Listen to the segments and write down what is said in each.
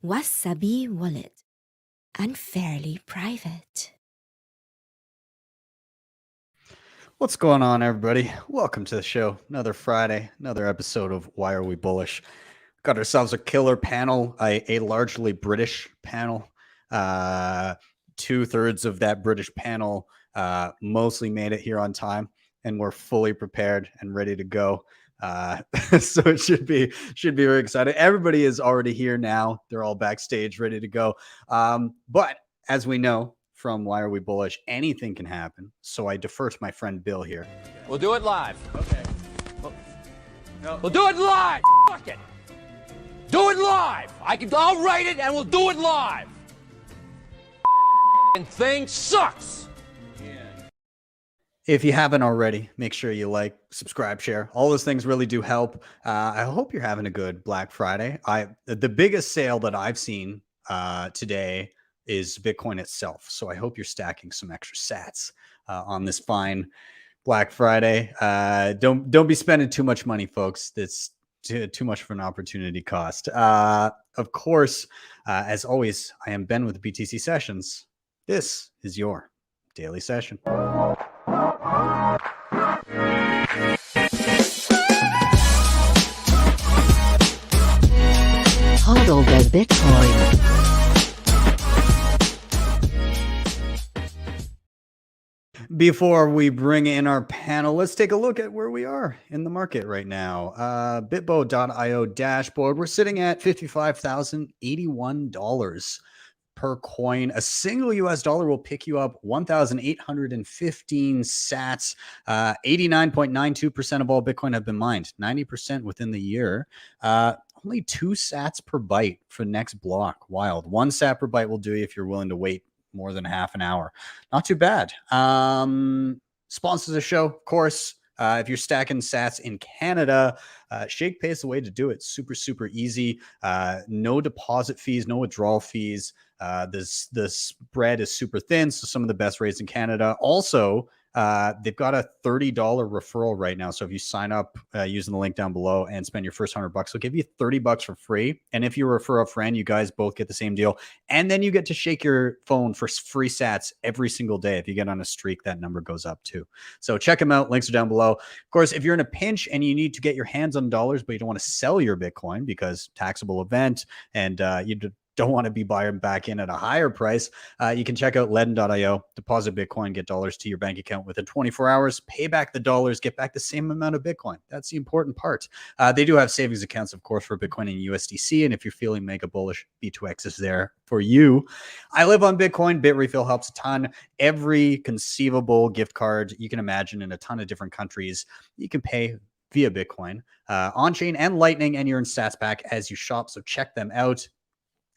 Wasabi Wallet. Unfairly private. What's going on, everybody? Welcome to the show. Another Friday, another episode of Why Are We Bullish? Got ourselves a killer panel, a largely British panel. 2/3 of that British panel mostly made it here on time, and we're fully prepared and ready to go. So it should be very exciting. Everybody is already here now. They're all backstage, ready to go. But as we know from Why Are We Bullish, anything can happen. So I defer to my friend Bill here. We'll do it live. Okay. We'll do it live. Fuck it. Do it live. I'll write it and we'll do it live. Thing sucks. If you haven't already, make sure you like, subscribe, share. All those things really do help. I hope you're having a good Black Friday. The biggest sale that I've seen today is Bitcoin itself. So I hope you're stacking some extra sats on this fine Black Friday. Don't be spending too much money, folks. That's too much for an opportunity cost. Of course, as always, I am Ben with BTC Sessions. This is your daily session. Hodl the Bitcoin. Before we bring in our panel, let's take a look at where we are in the market right now. Bitbo.io dashboard, we're sitting at $55,081 per coin. A single US dollar will pick you up 1,815 sats. 89.92% of all Bitcoin have been mined, 90% within the year. Only 2 sats per byte for the next block. Wild. 1 sat per byte will do you if you're willing to wait more than half an hour. Not too bad. Sponsors the show, of course. If you're stacking sats in Canada, Shakepay is the way to do it. Super, super easy. No deposit fees, no withdrawal fees. The spread is super thin, so some of the best rates in Canada. Also, they've got a $30 referral right now. So if you sign up using the link down below and spend your first $100, they'll give you $30 for free. And if you refer a friend, you guys both get the same deal. And then you get to shake your phone for free sats every single day. If you get on a streak, that number goes up too. So check them out. Links are down below. Of course, if you're in a pinch and you need to get your hands on dollars, but you don't want to sell your Bitcoin because taxable event and you don't want to be buying back in at a higher price, you can check out LEDN.io, deposit Bitcoin, get dollars to your bank account within 24 hours, pay back the dollars, get back the same amount of Bitcoin. That's the important part. They do have savings accounts, of course, for Bitcoin and USDC. And if you're feeling mega bullish, B2X is there for you. I live on Bitcoin. Bitrefill helps a ton. Every conceivable gift card you can imagine in a ton of different countries, you can pay via Bitcoin, on-chain and Lightning, and you're in stats pack as you shop. So check them out.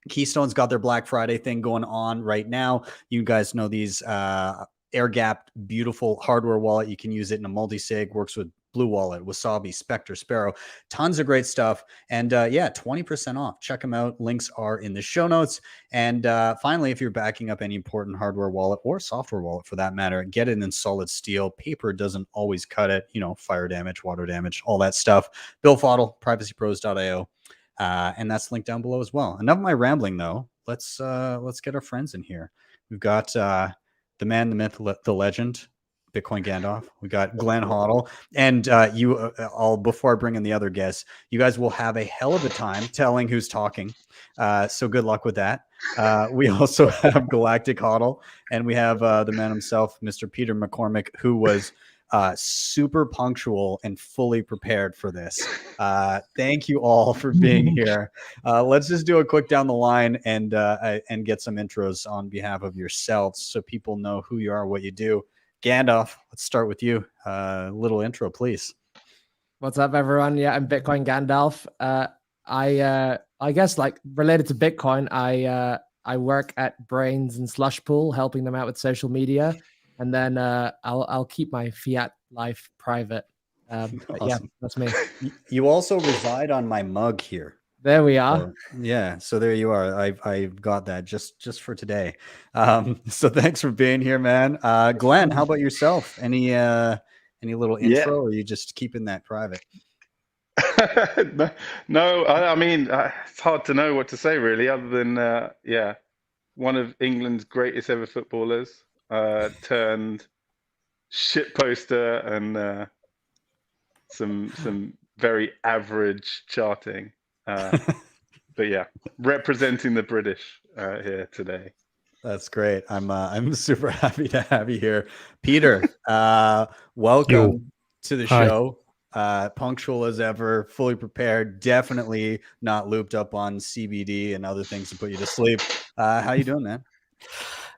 Keystone's got their Black Friday thing going on right now. You guys know these air-gapped, beautiful hardware wallet. You can use it in a multi-sig, works with Blue Wallet, Wasabi, Spectre, Sparrow. Tons of great stuff. And yeah, 20% off. Check them out. Links are in the show notes. And finally, if you're backing up any important hardware wallet or software wallet for that matter, get it in solid steel. Paper doesn't always cut it. You know, fire damage, water damage, all that stuff. BillFodl, privacypros.io. And that's linked down below as well. Enough of my rambling, though. Let's get our friends in here. We've got the man, the myth, the legend, Bitcoin Gandalf. We got Glenn Hodl, and all before I bring in the other guests, you guys will have a hell of a time telling who's talking. So good luck with that. We also have Galactic Hodl, and we have the man himself, Mr. Peter McCormack, who was super punctual and fully prepared for this. Thank you all for being here. Let's just do a quick down the line and get some intros on behalf of yourselves so people know who you are, what you do. Gandalf, let's start with you. Little intro, please. What's up, everyone? Yeah, I'm Bitcoin Gandalf. I guess like related to Bitcoin, I work at Brains and Slush Pool, helping them out with social media. And then I'll keep my fiat life private. Awesome. Yeah, that's me. You also reside on my mug here. There we are. So, yeah, so there you are. I've got that just for today. So thanks for being here, man. Glenn, how about yourself? Any little intro, or are you just keeping that private? No, I mean, it's hard to know what to say really, other than yeah, one of England's greatest ever footballers turned shit poster and some very average charting. But yeah, representing the British here today. That's great. I'm super happy to have you here, Peter. Welcome Yo. to the Hi. show. Punctual as ever, fully prepared. Definitely not looped up on CBD and other things to put you to sleep. How you doing, man?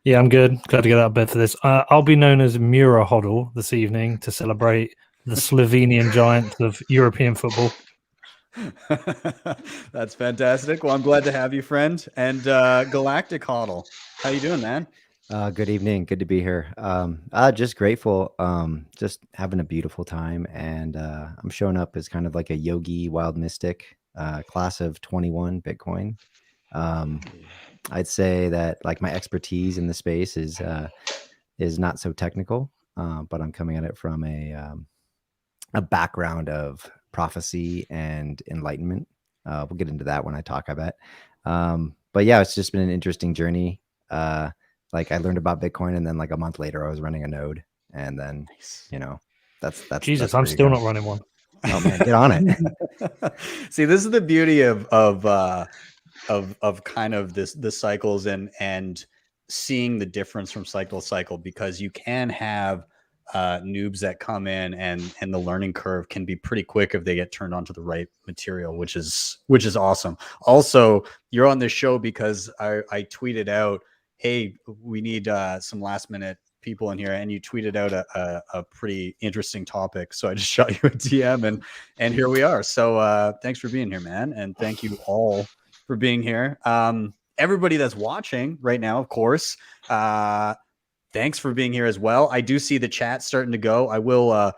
Yeah, I'm good. Glad to get out of bed for this. I'll be known as Mura Hodl this evening to celebrate the Slovenian giant of European football. That's fantastic. Well, I'm glad to have you, friend. And Galactic Hodl, how you doing, man? Good evening. Good to be here. Just grateful. Just having a beautiful time, and I'm showing up as kind of like a yogi, wild mystic, class of 21 Bitcoin. I'd say that like my expertise in the space is not so technical, but I'm coming at it from a background of prophecy and enlightenment. We'll get into that when I talk, I bet. But yeah, it's just been an interesting journey. Like I learned about Bitcoin, and then like a month later, I was running a node, and then you know, that's Jesus, that's I'm where you still go. not running one. Oh man, get on it. See, this is the beauty of kind of the cycles and seeing the difference from cycle to cycle, because you can have noobs that come in and the learning curve can be pretty quick if they get turned onto the right material, which is awesome. Also, you're on this show because I tweeted out, hey, we need some last minute people in here, and you tweeted out a pretty interesting topic, so I just shot you a DM, and here we are. So thanks for being here, man, and thank you all for being here. Everybody that's watching right now, of course, thanks for being here as well. I do see the chat starting to go. I will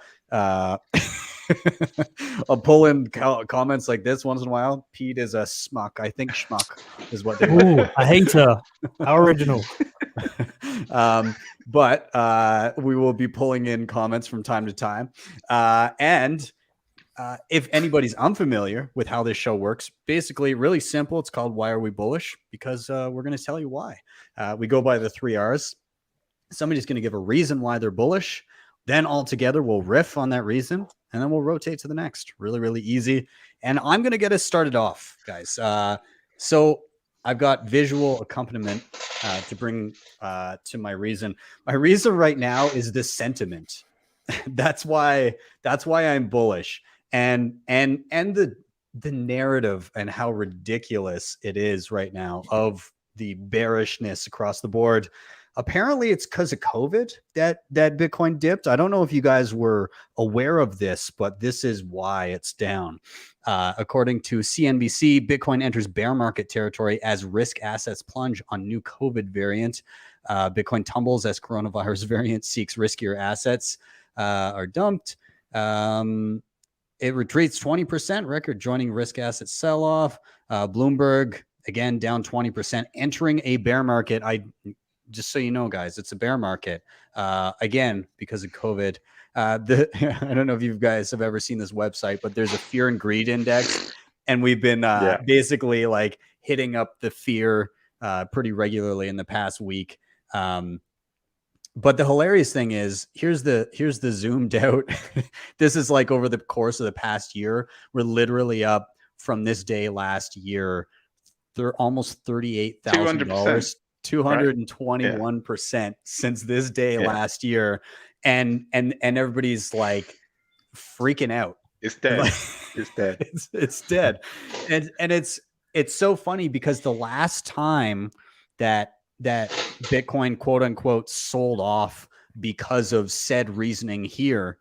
I'll pull in comments like this once in a while. Pete is a smuck. I think schmuck is what they Ooh, a hater. How original. But we will be pulling in comments from time to time. And if anybody's unfamiliar with how this show works, basically really simple. It's called Why Are We Bullish? Because we're going to tell you why. We go by the 3 R's. Somebody's going to give a reason why they're bullish. Then all together we'll riff on that reason, and then we'll rotate to the next. Really, really easy. And I'm going to get us started off, guys. So I've got visual accompaniment to bring to my reason. My reason right now is the sentiment. That's why I'm bullish. And the narrative and how ridiculous it is right now of the bearishness across the board. Apparently it's because of COVID that Bitcoin dipped. I don't know if you guys were aware of this, but this is why it's down. According to CNBC, Bitcoin enters bear market territory as risk assets plunge on new COVID variant. Bitcoin tumbles as coronavirus variant seeks riskier assets are dumped. It retreats 20%, record joining risk asset sell-off. Bloomberg, again, down 20%, entering a bear market. Just so you know, guys, it's a bear market. Again, because of COVID. I don't know if you guys have ever seen this website, but there's a fear and greed index. And we've been basically like hitting up the fear pretty regularly in the past week. But the hilarious thing is, here's the zoomed out. This is like over the course of the past year. We're literally up from this day last year, almost $38,000. 221% since this day last year, and everybody's like freaking out. It's dead. It's dead. It's dead. And it's so funny because the last time that Bitcoin quote unquote sold off because of said reasoning here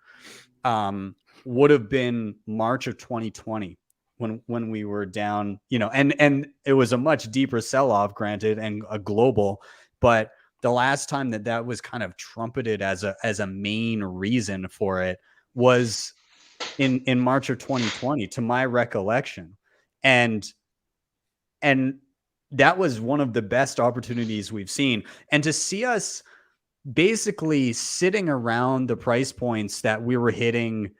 would have been March of 2020. When we were down, and it was a much deeper sell-off, granted, and a global, but the last time that was kind of trumpeted as a main reason for it was in March of 2020, to my recollection. And that was one of the best opportunities we've seen. And to see us basically sitting around the price points that we were hitting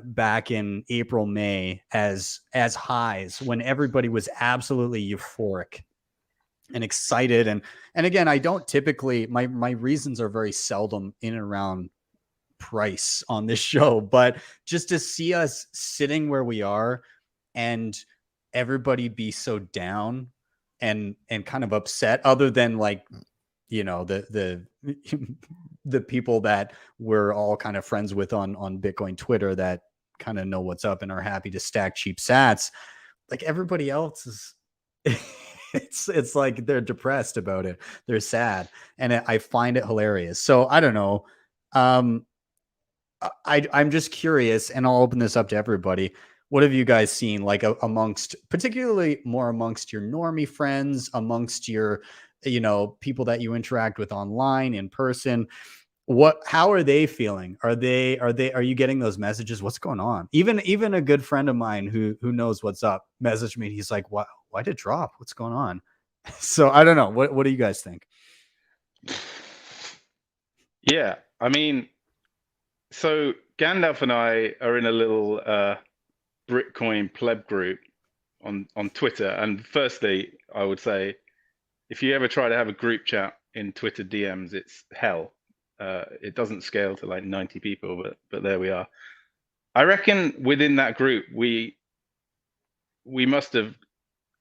back in April, May as highs when everybody was absolutely euphoric and excited. And again, I don't typically, my reasons are very seldom in and around price on this show, but just to see us sitting where we are and everybody be so down and kind of upset, other than like, you know, the the people that we're all kind of friends with on Bitcoin Twitter that kind of know what's up and are happy to stack cheap sats. Like everybody else is it's like they're depressed about it. They're sad. And I find it hilarious. So I don't know. I'm just curious, and I'll open this up to everybody. What have you guys seen, like amongst, particularly more amongst your normie friends, amongst your, you know, people that you interact with online, in person? How are they feeling? Are you getting those messages? What's going on? Even a good friend of mine who knows what's up messaged me. He's like, why did it drop? What's going on? So I don't know. What do you guys think? Yeah, I mean, so Gandalf and I are in a little Bitcoin pleb group on Twitter. And firstly, I would say, if you ever try to have a group chat in Twitter DMs, it's hell. It doesn't scale to like 90 people, but there we are. I reckon within that group, we must have,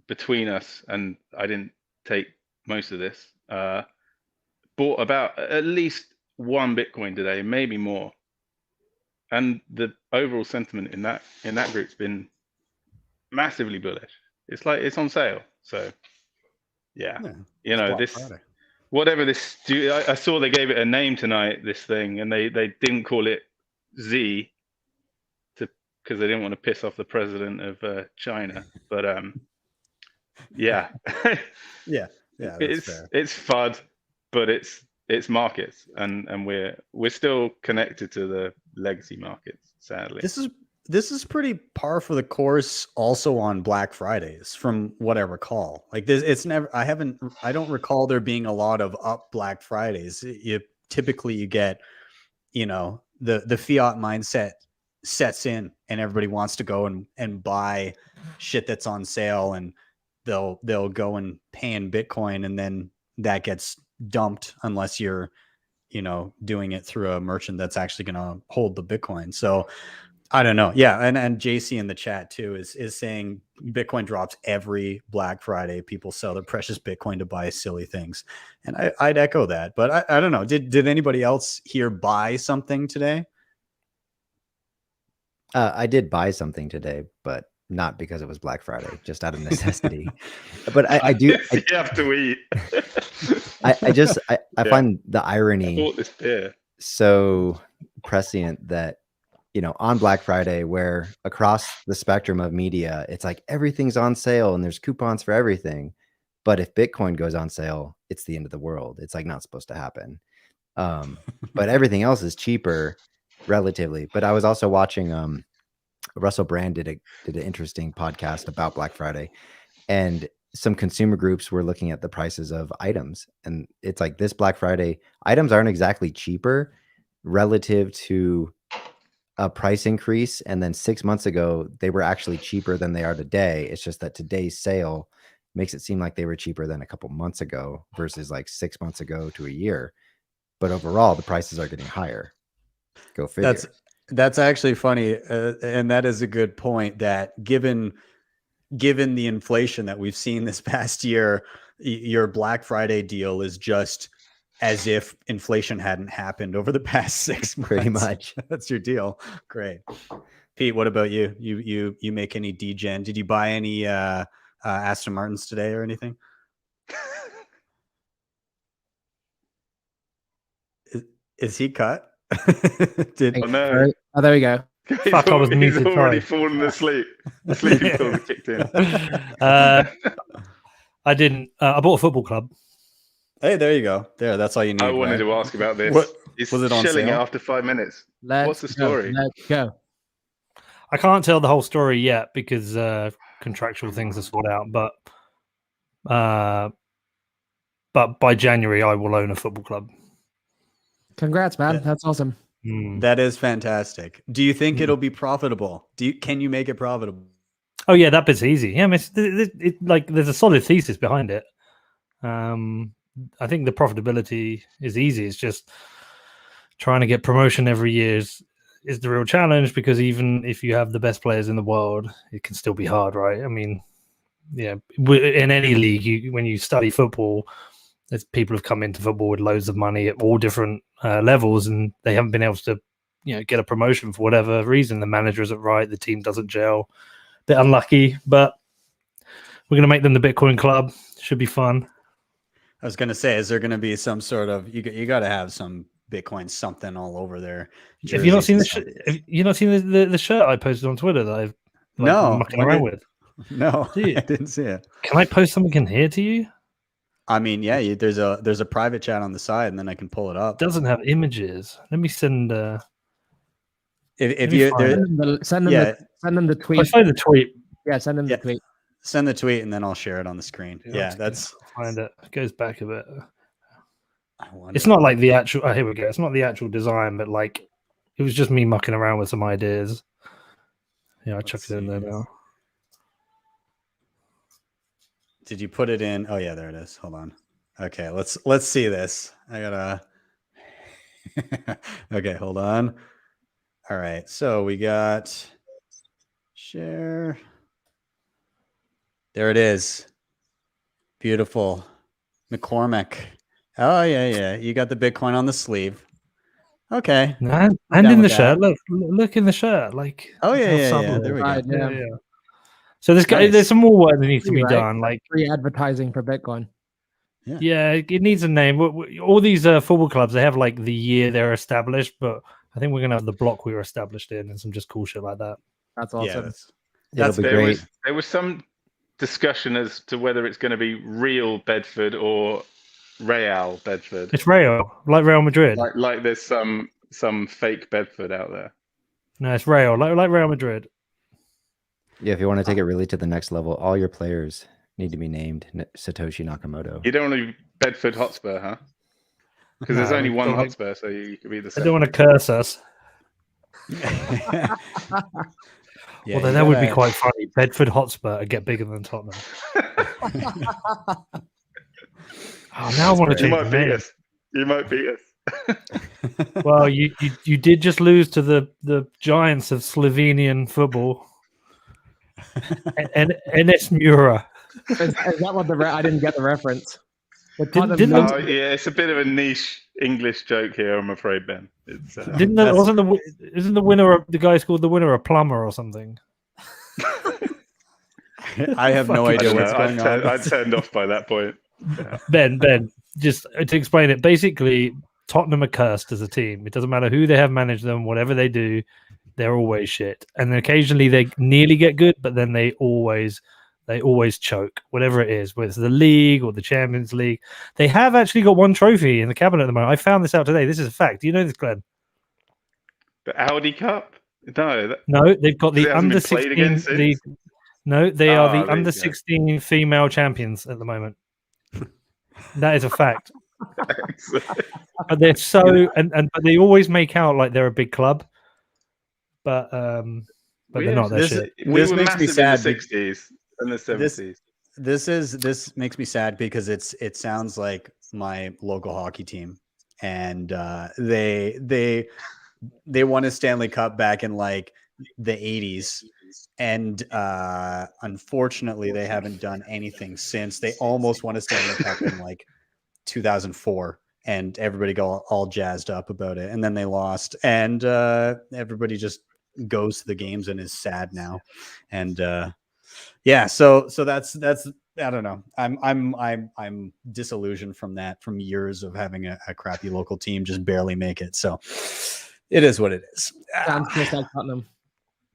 between us, and I didn't take most of this, bought about at least one Bitcoin today, maybe more. And the overall sentiment in that group's been massively bullish. It's like it's on sale. So yeah, you know, this Friday. Whatever this, I saw they gave it a name tonight, this thing, and they didn't call it Z because they didn't want to piss off the president of China. But yeah, yeah, it's fair. It's FUD, but it's markets, and we're still connected to the legacy markets, sadly. This is pretty par for the course also on Black Fridays, from what I recall. Like this, it's never, I don't recall there being a lot of up Black Fridays. Typically you get, you know, the fiat mindset sets in and everybody wants to go and buy shit that's on sale, and they'll go and pay in Bitcoin, and then that gets dumped unless you're, you know, doing it through a merchant that's actually going to hold the Bitcoin. So I don't know. Yeah. And JC in the chat too is saying Bitcoin drops every Black Friday. People sell their precious Bitcoin to buy silly things. And I'd echo that, but I don't know. Did anybody else here buy something today? I did buy something today, but not because it was Black Friday, just out of necessity. But I do. You have to eat. I find the irony I bought this beer. so prescient that, you know, on Black Friday, where across the spectrum of media, it's like everything's on sale and there's coupons for everything. But if Bitcoin goes on sale, it's the end of the world. It's like not supposed to happen. But everything else is cheaper relatively. But I was also watching Russell Brand did an interesting podcast about Black Friday, and some consumer groups were looking at the prices of items, and it's like this Black Friday items aren't exactly cheaper relative to a price increase. And then 6 months ago, they were actually cheaper than they are today. It's just that today's sale makes it seem like they were cheaper than a couple months ago versus like 6 months ago to a year. But overall, the prices are getting higher. Go figure. That's actually funny. And that is a good point, that given the inflation that we've seen this past year, your Black Friday deal is just as if inflation hadn't happened over the past 6 months. Pretty much. That's your deal. Great. Pete, what about you? You make any degen? Did you buy any Aston Martins today or anything? Is he cut? No. Oh, there we go. Fuck, I was He's muted, already sorry. fallen asleep. The sleeping pills kicked in. I didn't. I bought a football club. Hey, there you go. There, that's all you need. I wanted right? to ask about this. What, He's was it on shelling it sale? after 5 minutes. What's the story? Let's go. I can't tell the whole story yet because contractual things are sorted out. But by January, I will own a football club. Congrats, man. Yeah. That's awesome. Mm. That is fantastic. Do you think it'll be profitable? Can you make it profitable? Oh yeah, that bit's easy. Yeah, I mean, like there's a solid thesis behind it. I think the profitability is easy. It's just trying to get promotion every year is the real challenge, because even if you have the best players in the world, it can still be hard, right? I mean, yeah, in any league, when you study football, there's people have come into football with loads of money at all different levels, and they haven't been able to, get a promotion for whatever reason. The manager isn't right, the team doesn't gel. Bit unlucky, but we're going to make them the Bitcoin Club. Should be fun. I was going to say, is there going to be some sort of you got to have some Bitcoin something all over there? Have you not seen the shirt I posted on Twitter that I've mucking around with? No, I didn't see it. Can I post something in here to you? I mean, yeah, there's a private chat on the side, and then I can pull it up. It doesn't have images. Let me send. If you send them the tweet. I find the tweet. Yeah, send them the tweet. Send the tweet, and then I'll share it on the screen. Yeah, that's find it. It goes back a bit. I wonder. It's not like the actual. Oh, here we go. It's not the actual design, but like it was just me mucking around with some ideas. Yeah, I chucked it in there now. Did you put it in? Oh yeah, there it is. Hold on. Okay, let's see this. I gotta. Okay, hold on. All right, so we got share. There it is. Beautiful. McCormack. Oh yeah. You got the Bitcoin on the sleeve. Okay. And in the shirt. Look in the shirt. Like, oh yeah. There we go. Yeah. So there's some more work that needs to be done. Like free advertising for Bitcoin. Yeah, it needs a name. All these football clubs, they have like the year they're established, but I think we're gonna have the block we were established in and some just cool shit like that. That's awesome. Yeah, there was some discussion as to whether it's going to be real Bedford or Real Bedford. It's Real, like Real Madrid. Like there's some fake Bedford out there. No, it's Real, like Real Madrid. Yeah, if you want to take it really to the next level, all your players need to be named Satoshi Nakamoto. You don't want to be Bedford Hotspur, huh? Because there's only one Hotspur, so you could be the same. I don't want to curse us. Although that would be quite funny. Bedford Hotspur get bigger than Tottenham. Now I want to change. You might beat us. Well, you did just lose to the giants of Slovenian football. and Enes Mura. Is that what I didn't get the reference? Yeah, it's a bit of a niche English joke here, I'm afraid, Ben. It's, isn't the winner the guy called the winner a plumber or something? I have no idea what's going on. I turned off by that point. Yeah. Ben, just to explain it, basically Tottenham are cursed as a team. It doesn't matter who they have managed them, whatever they do, they're always shit. And then occasionally they nearly get good, but then they always choke, whatever it is, whether it's the league or the Champions League. They have actually got one trophy in the cabinet at the moment. I found this out today. This is a fact. Do you know this, Glenn? The Audi Cup? No, they've got the under 16 league. No, they are the under 16 female champions at the moment. That is a fact. But they're but they always make out like they're a big club. But they're not that shit. This makes me sad. In the 60s and the 70s. This makes me sad because it sounds like my local hockey team, and they won a Stanley Cup back in like the 80s, and unfortunately they haven't done anything since. They almost won a Stanley Cup in like 2004, and everybody got all jazzed up about it, and then they lost, and everybody just goes to the games and is sad now. And so that's I don't know. I'm disillusioned from that, from years of having a crappy local team just barely make it. So it is what it is.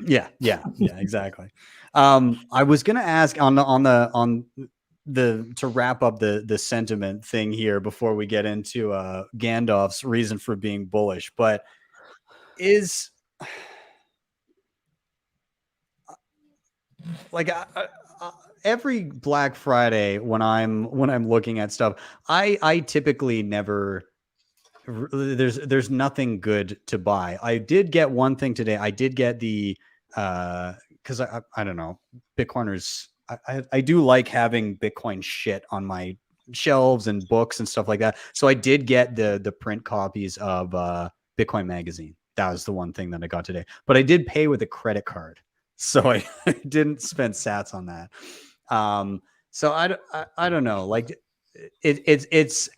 Yeah, exactly. I was gonna ask on the to wrap up the sentiment thing here before we get into Gandalf's reason for being bullish, but is like every Black Friday when I'm looking at stuff, I typically never there's nothing good to buy. I did get one thing today. I did get the because I don't know, Bitcoiners. I do like having Bitcoin shit on my shelves and books and stuff like that. So I did get the print copies of Bitcoin Magazine. That was the one thing that I got today. But I did pay with a credit card, so I didn't spend sats on that. So I don't know. Like it's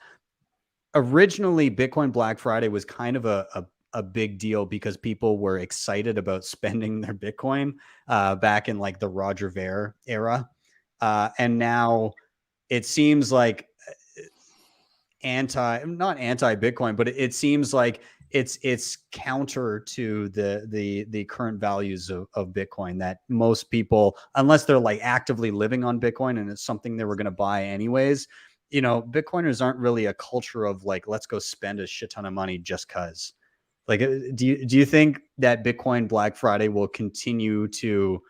originally Bitcoin Black Friday was kind of a big deal because people were excited about spending their Bitcoin back in like the Roger Ver era. And now it seems like not anti-Bitcoin, but it seems like it's counter to the current values of Bitcoin, that most people, unless they're like actively living on Bitcoin and it's something they were going to buy anyways, you know, Bitcoiners aren't really a culture of like, let's go spend a shit ton of money just cause. Like, do you think that Bitcoin Black Friday will continue to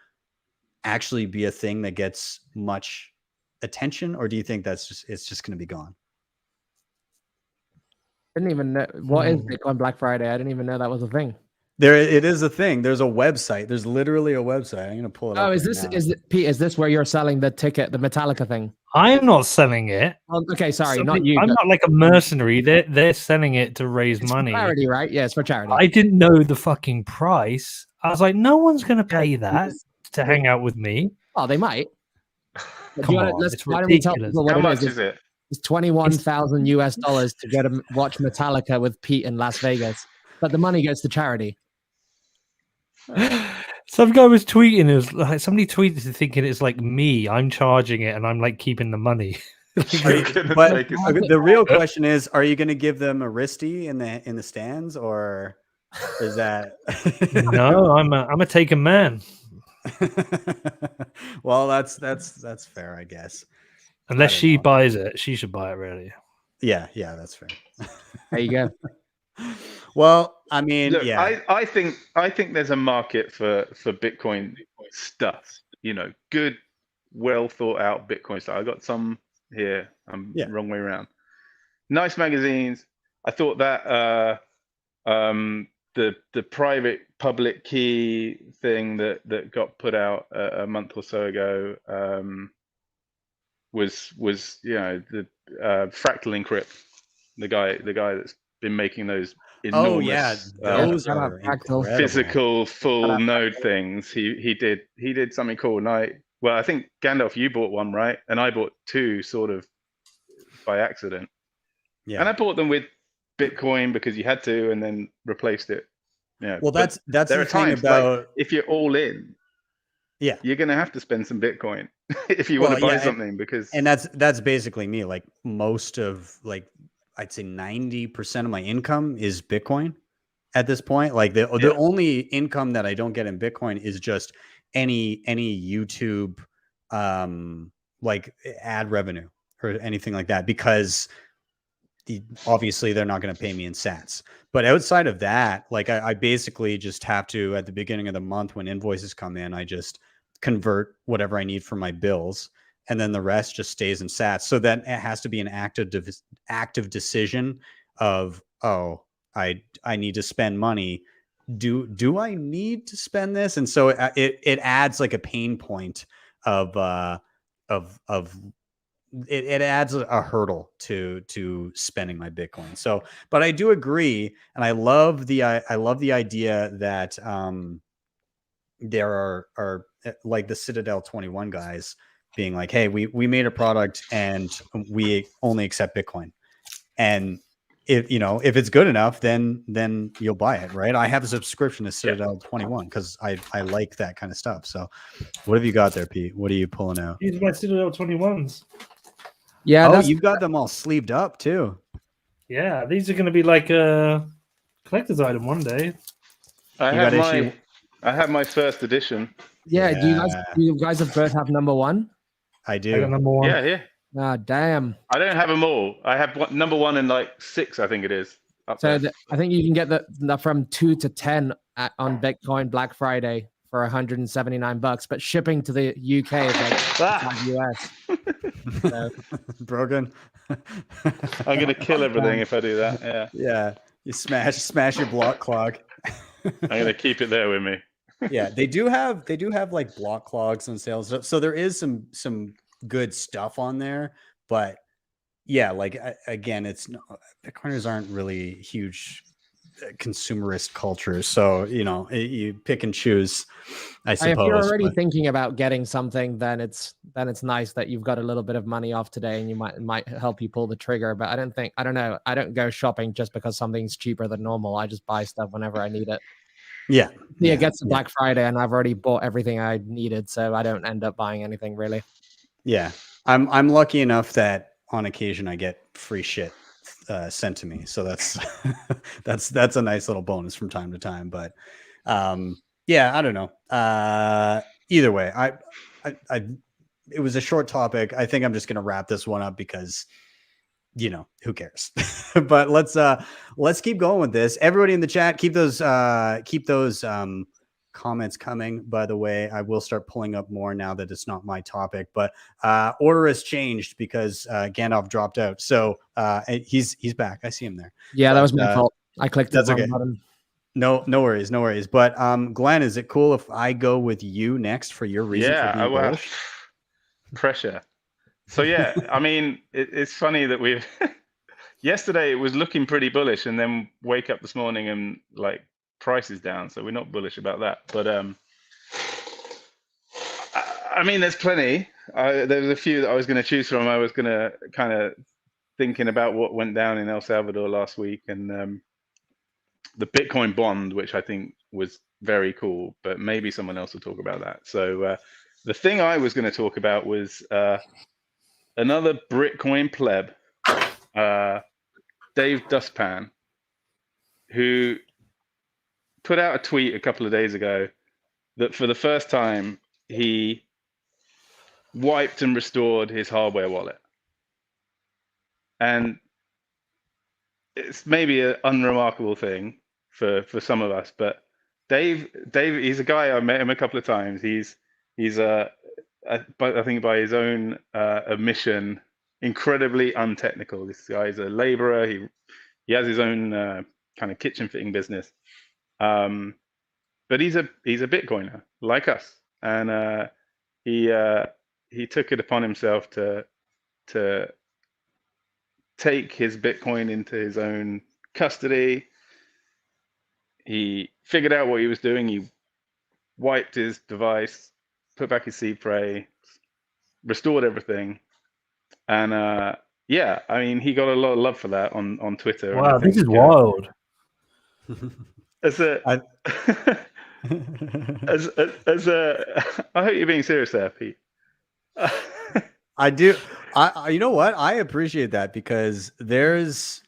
actually be a thing that gets much attention, or do you think it's just going to be gone? I didn't even know what is Bitcoin Black Friday. I didn't even know that was a thing. It is a thing. There's a website. There's literally a website. I'm gonna pull it up. Oh, Pete? Is this where you're selling the ticket, the Metallica thing? I'm not selling it. Okay, sorry, not you. I'm not like a mercenary. They're selling it to raise money. For charity, right? Yeah, it's for charity. I didn't know the fucking price. I was like, no one's gonna pay that to hang out with me. Oh, they might. Come on, it's why don't we tell ridiculous. people what How it much is? is it? It's $21,000 to go to watch Metallica with Pete in Las Vegas, but the money goes to charity. Some guy was tweeting. It was like somebody tweeted thinking it's like me. I'm charging it, and I'm like keeping the money. But the real question is: are you going to give them a wristy in the stands, or is that? No, I'm a taken man. Well, that's fair, I guess. Unless she buys it, she should buy it. Really? Yeah, that's fair. There you go. Well, I mean, Look, yeah, I think there's a market for Bitcoin stuff. You know, good, well thought out Bitcoin stuff. I got some here. I'm wrong way around. Nice magazines. I thought that the private public key thing that got put out a month or so ago was you know, the Fractal Encrypt, the guy that's been making those enormous those are incredible. physical full node things. He did something cool. And I think Gandalf, you bought one, right? And I bought two sort of by accident. Yeah. And I bought them with Bitcoin because you had to, and then replaced it. Yeah. Well, that's there the are thing times about like, if you're all in, you're gonna have to spend some Bitcoin if you want to buy something, because that's basically me. Like most of I'd say 90% of my income is Bitcoin at this point. Like the only income that I don't get in Bitcoin is just any YouTube like ad revenue or anything like that, because obviously they're not going to pay me in sats. But outside of that, like I basically just have to, at the beginning of the month when invoices come in, I just convert whatever I need for my bills, and then the rest just stays in sats. So that it has to be an active decision of, oh, I need to spend money. Do I need to spend this? And so it adds like a pain point of it adds a hurdle to spending my Bitcoin. So, but I do agree, and I love the idea that there are like the Citadel 21 guys being like, hey, we made a product and we only accept Bitcoin, and if it's good enough, then you'll buy it, right? I have a subscription to Citadel 21 because I like that kind of stuff. So, what have you got there, Pete? What are you pulling out? These are my Citadel 21s. Yeah, you've got them all sleeved up too. Yeah, these are going to be like a collector's item one day. I have my first edition. Yeah, do you guys both have number one? I do. I got number one. Yeah. Ah, damn. I don't have them all. I have number one and like 6, I think it is. So I think you can get the from 2 to 10 on Bitcoin Black Friday for $179, but shipping to the UK is like $5 US. Brogan. I'm gonna kill everything if I do that. Yeah. Yeah, you smash your block clog. I'm gonna keep it there with me. Yeah, they do have like block clogs on sale. So there is some good stuff on there, but yeah, like again, it's not, Bitcoiners aren't really huge consumerist culture, so you pick and choose, I suppose. If you're already but- thinking about getting something, then it's nice that you've got a little bit of money off today, and you might help you pull the trigger. But I don't know. I don't go shopping just because something's cheaper than normal. I just buy stuff whenever I need it. Yeah, It gets to Black Friday, and I've already bought everything I needed, so I don't end up buying anything really. Yeah, I'm lucky enough that on occasion I get free shit sent to me, so that's that's a nice little bonus from time to time. But yeah, I don't know. Either way, I it was a short topic. I think I'm just gonna wrap this one up because who cares? But let's keep going with this. Everybody in the chat, keep those comments coming. By the way, I will start pulling up more now that it's not my topic, but order has changed because Gandalf dropped out. So he's back. I see him there. Yeah, that was my fault. I clicked the wrong button. No worries. But Glenn, is it cool if I go with you next for your reason for being bullish? Pressure. So yeah, I mean, it's funny that we've yesterday it was looking pretty bullish, and then wake up this morning and like price is down, so we're not bullish about that. But I mean, there's plenty. There's a few that I was going to choose from. I was going to kind of thinking about what went down in El Salvador last week, and the Bitcoin bond, which I think was very cool, but maybe someone else will talk about that. So the thing I was going to talk about was another Bitcoin pleb, Dave Dustpan, who put out a tweet a couple of days ago that for the first time he wiped and restored his hardware wallet. And it's maybe an unremarkable thing for some of us, but Dave, he's a guy, I met him a couple of times. He's I think by his own admission, incredibly untechnical. This guy's a laborer. He has his own kind of kitchen fitting business, but he's a Bitcoiner like us, and he took it upon himself to take his Bitcoin into his own custody. He figured out what he was doing. He wiped his device, put back his seed tray, restored everything, and yeah, I mean, he got a lot of love for that on Twitter. Wow, this is wild. As a, I hope you're being serious there, Pete. I do. You know what? I appreciate that because there's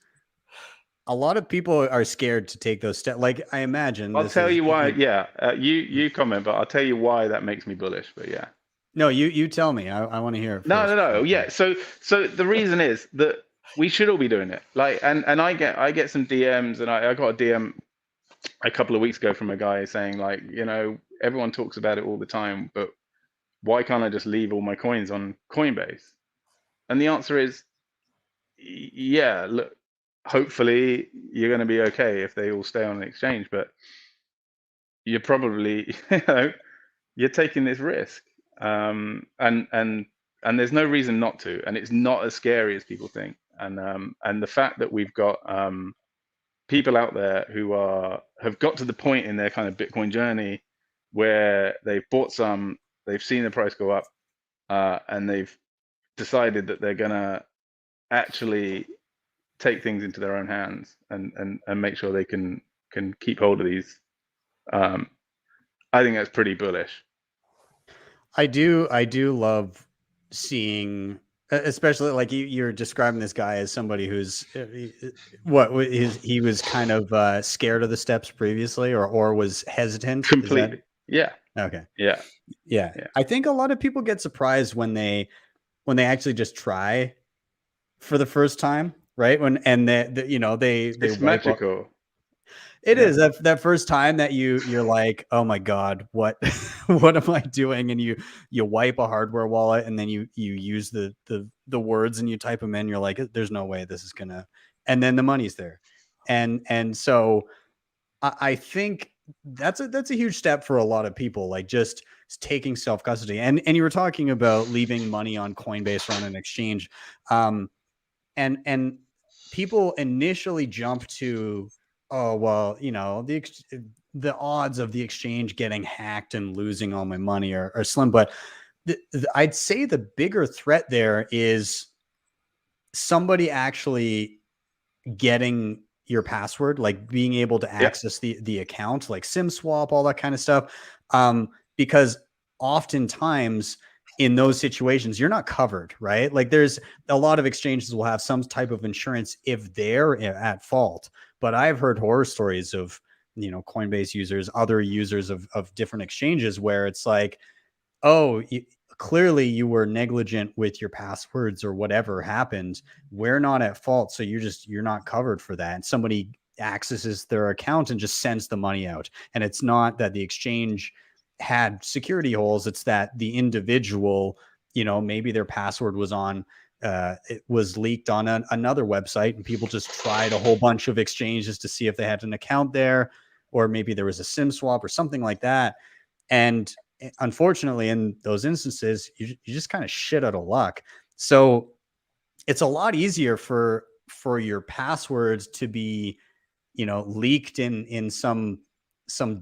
a lot of people are scared to take those steps. Like I imagine. I'll tell you why. Yeah, you comment, but I'll tell you why that makes me bullish. But yeah. No, you tell me. I want to hear it. No. Yeah. So the reason is that we should all be doing it. Like, and I get some DMs, and I got a DM a couple of weeks ago from a guy saying like, everyone talks about it all the time, but why can't I just leave all my coins on Coinbase? And the answer is, yeah, look, hopefully you're going to be okay if they all stay on an exchange, but you're probably, you're taking this risk. And there's no reason not to, and it's not as scary as people think. And the fact that we've got people out there who have got to the point in their kind of Bitcoin journey where they've bought some, they've seen the price go up, and they've decided that they're gonna actually take things into their own hands and make sure they can keep hold of these. I think that's pretty bullish. I do love seeing, especially like you're describing this guy as somebody who's he was kind of scared of the steps previously or was hesitant. Completely. Yeah. Okay. Yeah. I think a lot of people get surprised when they actually just try for the first time, right? They it's magical. It Yeah. is that first time that you're like, oh my God, what what am I doing? And you wipe a hardware wallet and then you use the words and you type them in. You're like, there's no way this is gonna, and then the money's there. And so I think that's a huge step for a lot of people, like just taking self custody. And you were talking about leaving money on Coinbase or on an exchange. And people initially jump to, oh well, the odds of the exchange getting hacked and losing all my money are slim. But I'd say the bigger threat there is somebody actually getting your password, like being able to access the account, like SIM swap, all that kind of stuff. Because oftentimes in those situations, you're not covered, right? Like there's a lot of exchanges will have some type of insurance if they're at fault. But I've heard horror stories of, Coinbase users, other users of different exchanges where it's like, oh, clearly you were negligent with your passwords or whatever happened. We're not at fault. So you're not covered for that. And somebody accesses their account and just sends the money out. And it's not that the exchange had security holes. It's that the individual, maybe their password was on, it was leaked on another website and people just tried a whole bunch of exchanges to see if they had an account there, or maybe there was a SIM swap or something like that. And unfortunately, in those instances, you just kind of shit out of luck. So it's a lot easier for your passwords to be, leaked in some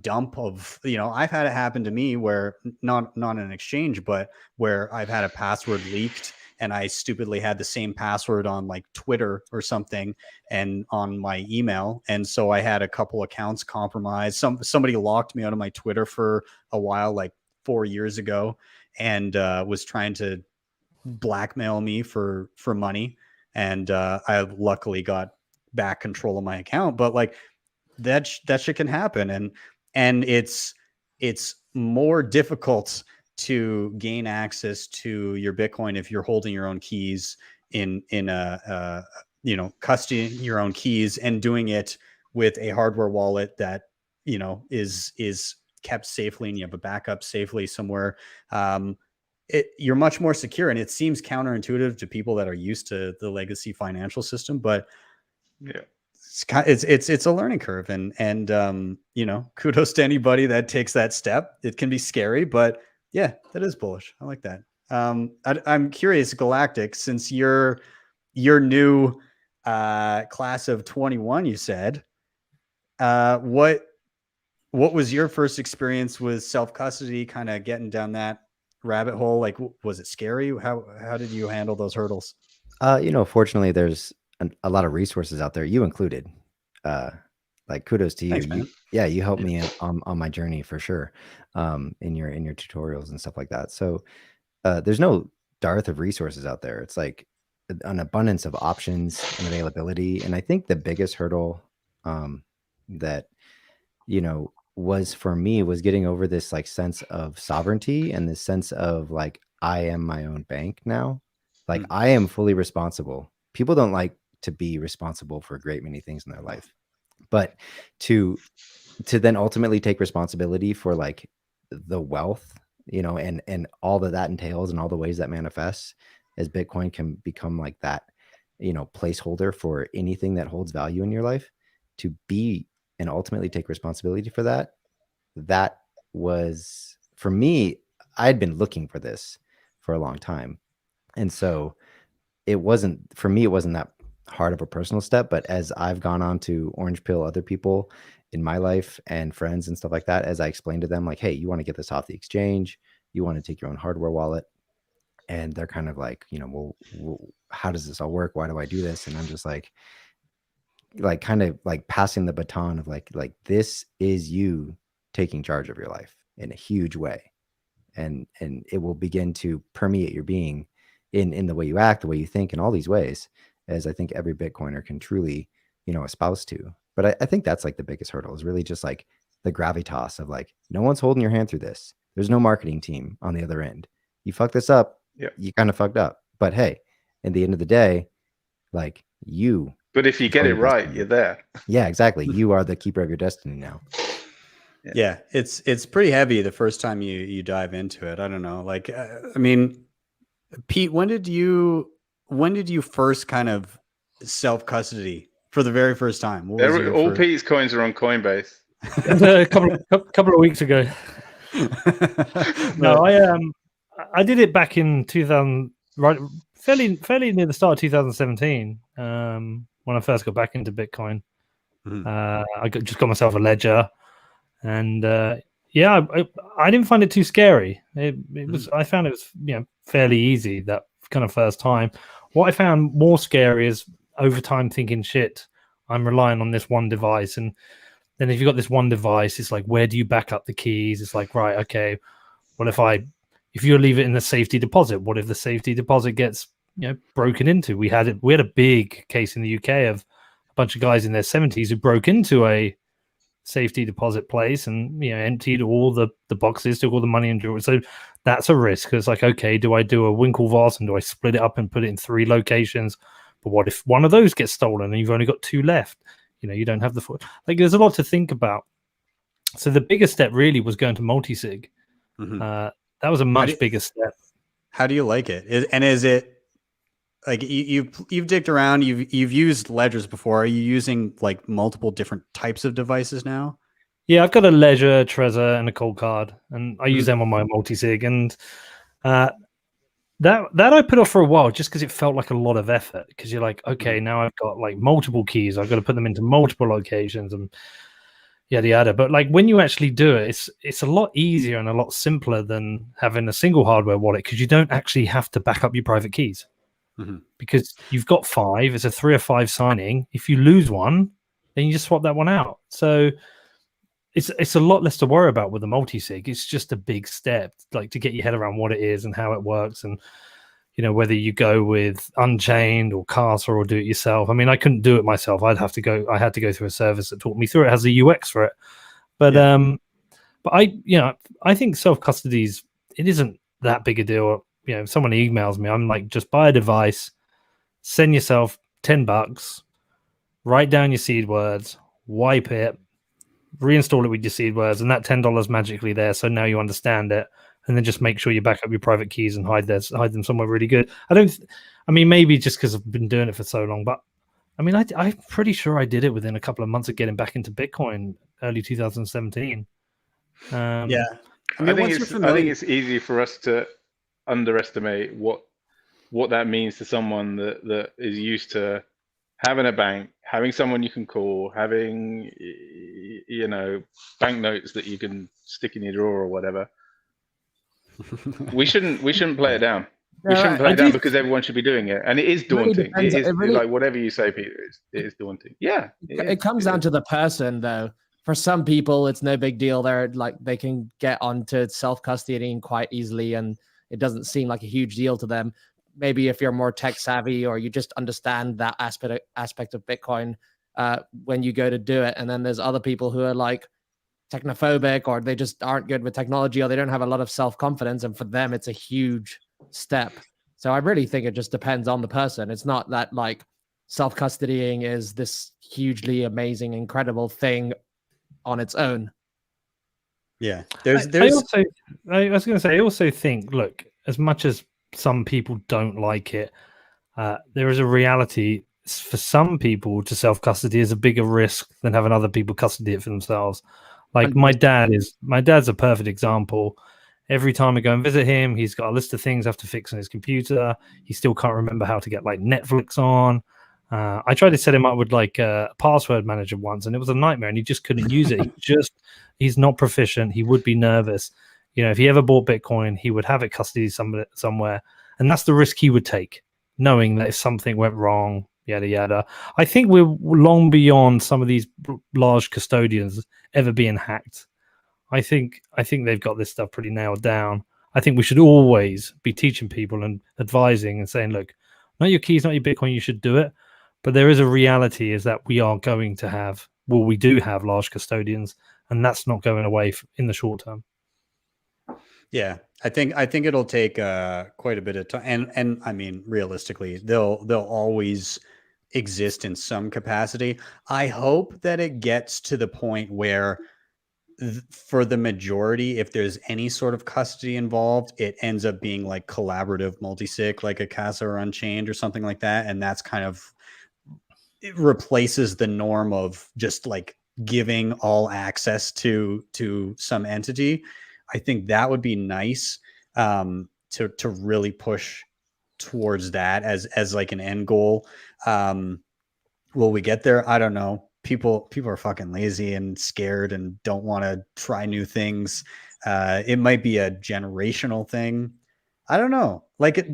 dump of, I've had it happen to me where not an exchange, but where I've had a password leaked and I stupidly had the same password on like Twitter or something and on my email. And so I had a couple accounts compromised. Somebody locked me out of my Twitter for a while, like 4 years ago, and was trying to blackmail me for money. And I luckily got back control of my account, but like that shit can happen. And it's more difficult to gain access to your Bitcoin if you're holding your own keys in a custodying your own keys and doing it with a hardware wallet that is kept safely and you have a backup safely somewhere. You're much more secure, and it seems counterintuitive to people that are used to the legacy financial system, but yeah, it's a learning curve, and kudos to anybody that takes that step. It can be scary, but yeah, that is bullish. I like that. I'm curious, Galactic, since you're new class of 21, you said, what was your first experience with self custody? Kind of getting down that rabbit hole. Like, was it scary? How did you handle those hurdles? Fortunately, there's a lot of resources out there, you included. Like kudos to you. Thanks, man. You helped me on my journey for sure. In your tutorials and stuff like that. So there's no dearth of resources out there. It's like an abundance of options and availability. And I think the biggest hurdle that was for me was getting over this like sense of sovereignty and this sense of like I am my own bank now. Like I am fully responsible. People don't like to be responsible for a great many things in their life, but to then ultimately take responsibility for like the wealth, and all that entails and all the ways that manifests, as Bitcoin can become like that, placeholder for anything that holds value in your life, to be and ultimately take responsibility for that. That was, for me, I'd been looking for this for a long time. And so it wasn't that hard of a personal step, but as I've gone on to orange pill other people in my life and friends and stuff like that, as I explained to them, like, hey, you want to get this off the exchange, you want to take your own hardware wallet, and they're kind of like, well, how does this all work? Why do I do this? And I'm just like kind of like passing the baton of like this is you taking charge of your life in a huge way, and it will begin to permeate your being in the way you act, the way you think, in all these ways, as I think every Bitcoiner can truly espouse to. But I think that's like the biggest hurdle, is really just like the gravitas of like, no one's holding your hand through this. There's no marketing team on the other end. You fuck this up, you kind of fucked up. But hey, at the end of the day, like, you But if you get Before it you press right, send. you're there. Yeah, exactly. You are the keeper of your destiny now. Yeah, it's pretty heavy the first time you dive into it. I don't know. Like, I mean, Pete, when did you first kind of self custody for the very first time? What was your All first? Pete's coins are on Coinbase. A couple of weeks ago. No, I did it back in 2000, right, fairly near the start of 2017. When I first got back into Bitcoin, I just got myself a ledger, and yeah, I didn't find it too scary. It was I found it was fairly easy that kind of first time. What I found more scary is over time thinking, shit, I'm relying on this one device, and then if you've got this one device, it's like, where do you back up the keys? It's like, right, okay, well, if you leave it in the safety deposit, what if the safety deposit gets broken into? We had a big case in the UK of a bunch of guys in their 70s who broke into a safety deposit place and emptied all the boxes, took all the money and jewelry. So that's a risk. It's like, okay, do I do a Winklevoss and do I split it up and put it in 3 locations? But what if one of those gets stolen and you've only got 2 left? You don't have the foot. Like, there's a lot to think about. So the biggest step really was going to multi-sig. That was a much bigger step. How do you like it? Is it like you've digged around? You've used ledgers before. Are you using like multiple different types of devices now? Yeah, I've got a Ledger, Trezor, and a Cold Card, and I use them on my multi-sig. And that I put off for a while just because it felt like a lot of effort. Because you're like, okay, now I've got like multiple keys. I've got to put them into multiple locations and yada yada. But like when you actually do it, it's a lot easier and a lot simpler than having a single hardware wallet because you don't actually have to back up your private keys because you've got 5. It's a 3 or 5 signing. If you lose one, then you just swap that one out. So it's a lot less to worry about with the multi-sig. It's just a big step, like to get your head around what it is and how it works, and whether you go with Unchained or Casa or do it yourself. I mean, I couldn't do it myself. I had to go through a service that taught me through it. It has a UX for it, but I think self custody it isn't that big a deal. If someone emails me, I'm like, just buy a device, send yourself $10, write down your seed words, wipe it, reinstall it with your seed words, and that $10 magically there. So now you understand it, and then just make sure you back up your private keys and hide them somewhere really good. I mean, maybe just because I've been doing it for so long, but I mean, I'm pretty sure I did it within a couple of months of getting back into Bitcoin, early 2017. Yeah, I think it's easy for us to underestimate what that means to someone that is used to having a bank, having someone you can call, having banknotes that you can stick in your drawer or whatever. We shouldn't play it down. We shouldn't play it down because everyone should be doing it, and it is daunting. It is like whatever you say, Peter. It is daunting. Yeah, it comes down to the person, though. For some people, it's no big deal. They can get onto self-custodying quite easily, and it doesn't seem like a huge deal to them. Maybe if you're more tech savvy or you just understand that aspect of Bitcoin when you go to do it. And then there's other people who are like technophobic, or they just aren't good with technology, or they don't have a lot of self-confidence. And for them, it's a huge step. So I really think it just depends on the person. It's not that like self-custodying is this hugely amazing, incredible thing on its own. Yeah. I was going to say, I also think, look, as much as some people don't like it, there is a reality for some people to self-custody is a bigger risk than having other people custody it for themselves. Like my dad's a perfect example. Every time I go and visit him, he's got a list of things I have to fix on his computer. He still can't remember how to get like Netflix on. I tried to set him up with like a password manager once, and it was a nightmare, and he just couldn't use it. He's not proficient. He would be nervous. If he ever bought Bitcoin, he would have it custody somewhere. And that's the risk he would take, knowing that if something went wrong, yada, yada. I think we're long beyond some of these large custodians ever being hacked. I think they've got this stuff pretty nailed down. I think we should always be teaching people and advising and saying, look, not your keys, not your Bitcoin, you should do it. But there is a reality is that we are going to have, we do have large custodians, and that's not going away in the short term. Yeah, I think it'll take quite a bit of time, and I mean, realistically, they'll always exist in some capacity. I hope that it gets to the point where for the majority, if there's any sort of custody involved, it ends up being like collaborative multi-sig, like a Casa or Unchained or something like that. And that's kind of, it replaces the norm of just like giving all access to some entity. I think that would be nice, to really push towards that as like an end goal. Will we get there? I don't know. People are fucking lazy and scared and don't want to try new things. It might be a generational thing. I don't know. Like,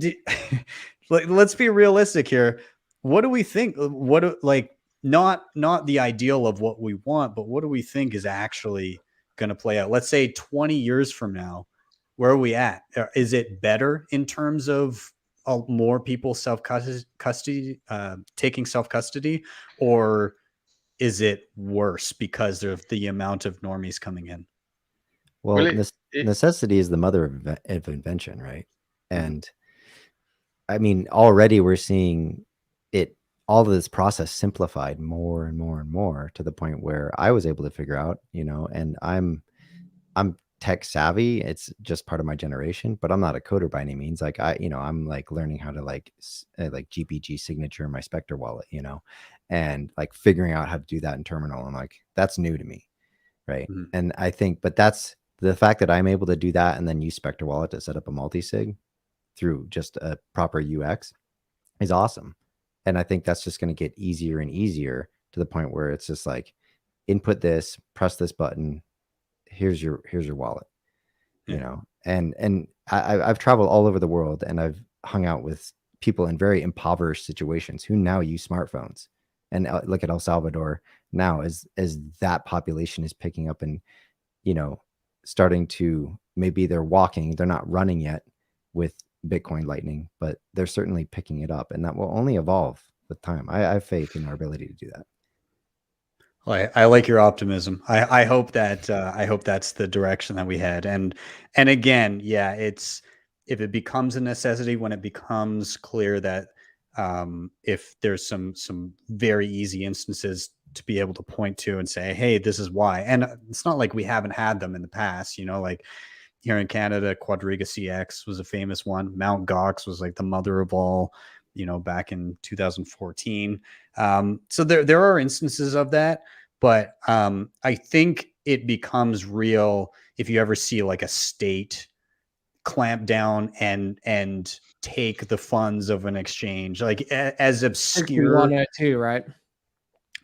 let's be realistic here. What do we think? Not the ideal of what we want, but what do we think is actually going to play out? Let's say 20 years from now, where are we at? Is it better in terms of more people taking self custody, or is it worse because of the amount of normies coming in? Well, necessity is the mother of invention, right? And I mean, already we're seeing all of this process simplified more and more and more, to the point where I was able to figure out, and I'm tech savvy. It's just part of my generation, but I'm not a coder by any means. Like I'm like learning how to like GPG signature in my Spectre wallet, and like figuring out how to do that in terminal. I'm like, that's new to me. Right. And I think, but that's the fact that I'm able to do that and then use Spectre wallet to set up a multi-sig through just a proper UX is awesome. And I think that's just going to get easier and easier, to the point where it's just like, input this, press this button, here's your wallet, and I've traveled all over the world, and I've hung out with people in very impoverished situations who now use smartphones. And look at El Salvador now, as that population is picking up and, starting to, maybe they're walking, they're not running yet with Bitcoin Lightning, but they're certainly picking it up, and that will only evolve with time. I have faith in our ability to do that. Well, I like your optimism. I hope that I hope that's the direction that we head. And again, yeah, if it becomes a necessity, when it becomes clear that if there's some very easy instances to be able to point to and say, hey, this is why. And it's not like we haven't had them in the past, like here in Canada, Quadriga CX was a famous one. Mt. Gox was like the mother of all, back in 2014. So there are instances of that, but I think it becomes real if you ever see like a state clamp down and take the funds of an exchange, like as obscure. 102, right?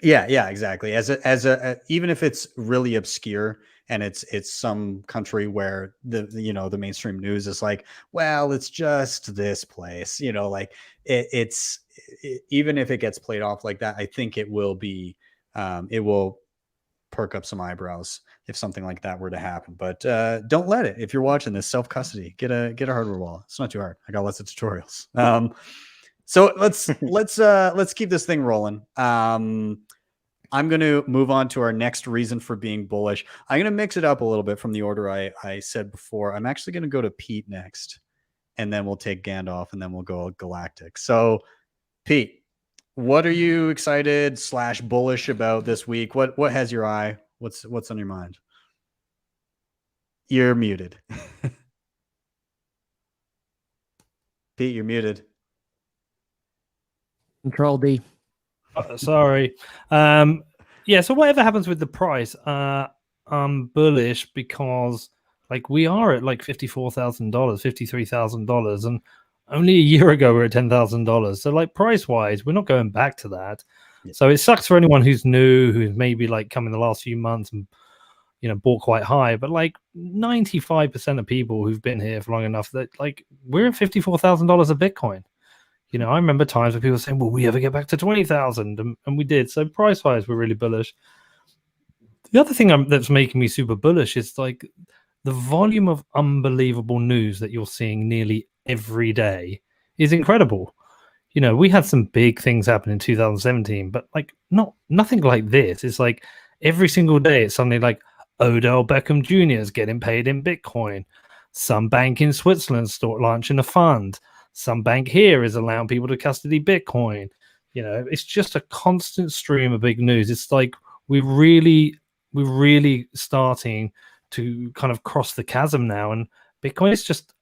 Yeah, exactly. As a even if it's really obscure, and it's some country where the mainstream news is like, well, it's just this place, like it's even if it gets played off like that, I think it will be, it will perk up some eyebrows if something like that were to happen. But don't let it. If you're watching this, self-custody, get a hardware wallet. It's not too hard. I got lots of tutorials. So let's keep this thing rolling. I'm going to move on to our next reason for being bullish. I'm going to mix it up a little bit from the order I said before. I'm actually going to go to Pete next, and then we'll take Gandalf, and then we'll go Galactic. So, Pete, what are you excited / bullish about this week? What has your eye? What's on your mind? You're muted. Pete, you're muted. Control D. Sorry. Yeah, so whatever happens with the price, I'm bullish because like we are at like $54,000, $53,000, and only a year ago we were at $10,000. So like price wise, we're not going back to that. Yeah. So it sucks for anyone who's new, who's maybe like come in the last few months and bought quite high, but like 95% of people who've been here for long enough, that like we're at $54,000 of Bitcoin. I remember times where people were saying, will we ever get back to 20,000? And we did. So price-wise, we're really bullish. The other thing that's making me super bullish is like the volume of unbelievable news that you're seeing nearly every day is incredible. We had some big things happen in 2017, but like nothing like this. It's like every single day, it's suddenly like Odell Beckham Jr. is getting paid in Bitcoin. Some bank in Switzerland launching a fund. Some bank here is allowing people to custody Bitcoin. You know, it's just a constant stream of big news. It's like we're really starting to kind of cross the chasm now, and Bitcoin is just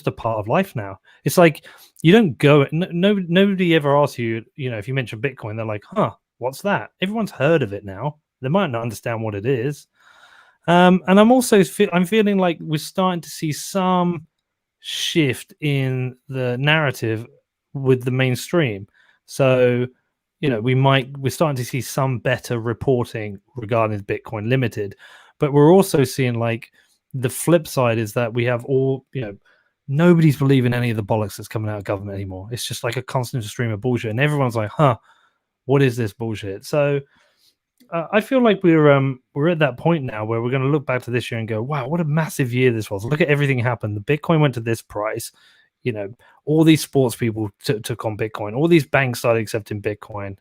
a part of life now. It's like you don't go. Nobody ever asks you. You know, if you mention Bitcoin, they're like, "Huh, what's that?" Everyone's heard of it now. They might not understand what it is. And I'm also I'm feeling like we're starting to see some shift in the narrative with the mainstream. So, you know, we're starting to see some better reporting regarding Bitcoin Limited, but we're also seeing like the flip side is that we have all, you know, nobody's believing any of the bollocks that's coming out of government anymore. It's just like a constant stream of bullshit, and everyone's like, "Huh, what is this bullshit?" So I feel like we're at that point now where we're going to look back to this year and go, "Wow, what a massive year this was! Look at everything happened. The Bitcoin went to this price. You know, all these sports people took on Bitcoin. All these banks started accepting Bitcoin."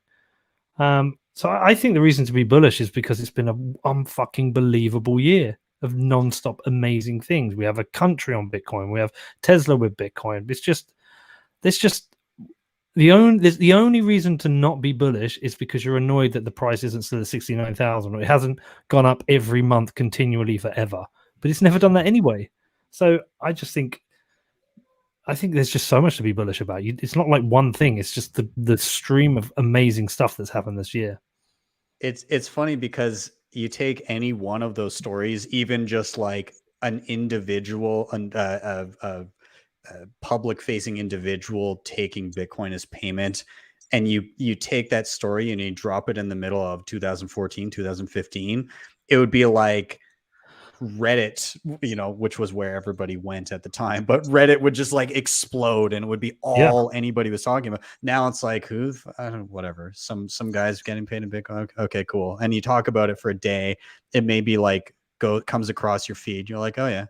So I think the reason to be bullish is because it's been an unfucking believable year of non-stop amazing things. We have a country on Bitcoin. We have Tesla with Bitcoin. There's just the only reason to not be bullish is because you're annoyed that the price isn't still at 69,000 or it hasn't gone up every month continually forever. But it's never done that anyway. So I think there's just so much to be bullish about. It's not like one thing. It's just the stream of amazing stuff that's happened this year. It's funny because you take any one of those stories, even just like an individual, public-facing individual taking Bitcoin as payment, and you take that story and you drop it in the middle of 2014, 2015, it would be like Reddit, you know, which was where everybody went at the time, but Reddit would just like explode and it would be all anybody was talking about. Now it's like, whatever, some guys getting paid in Bitcoin. Okay, cool. And you talk about it for a day. It may be like comes across your feed. You're like, oh yeah,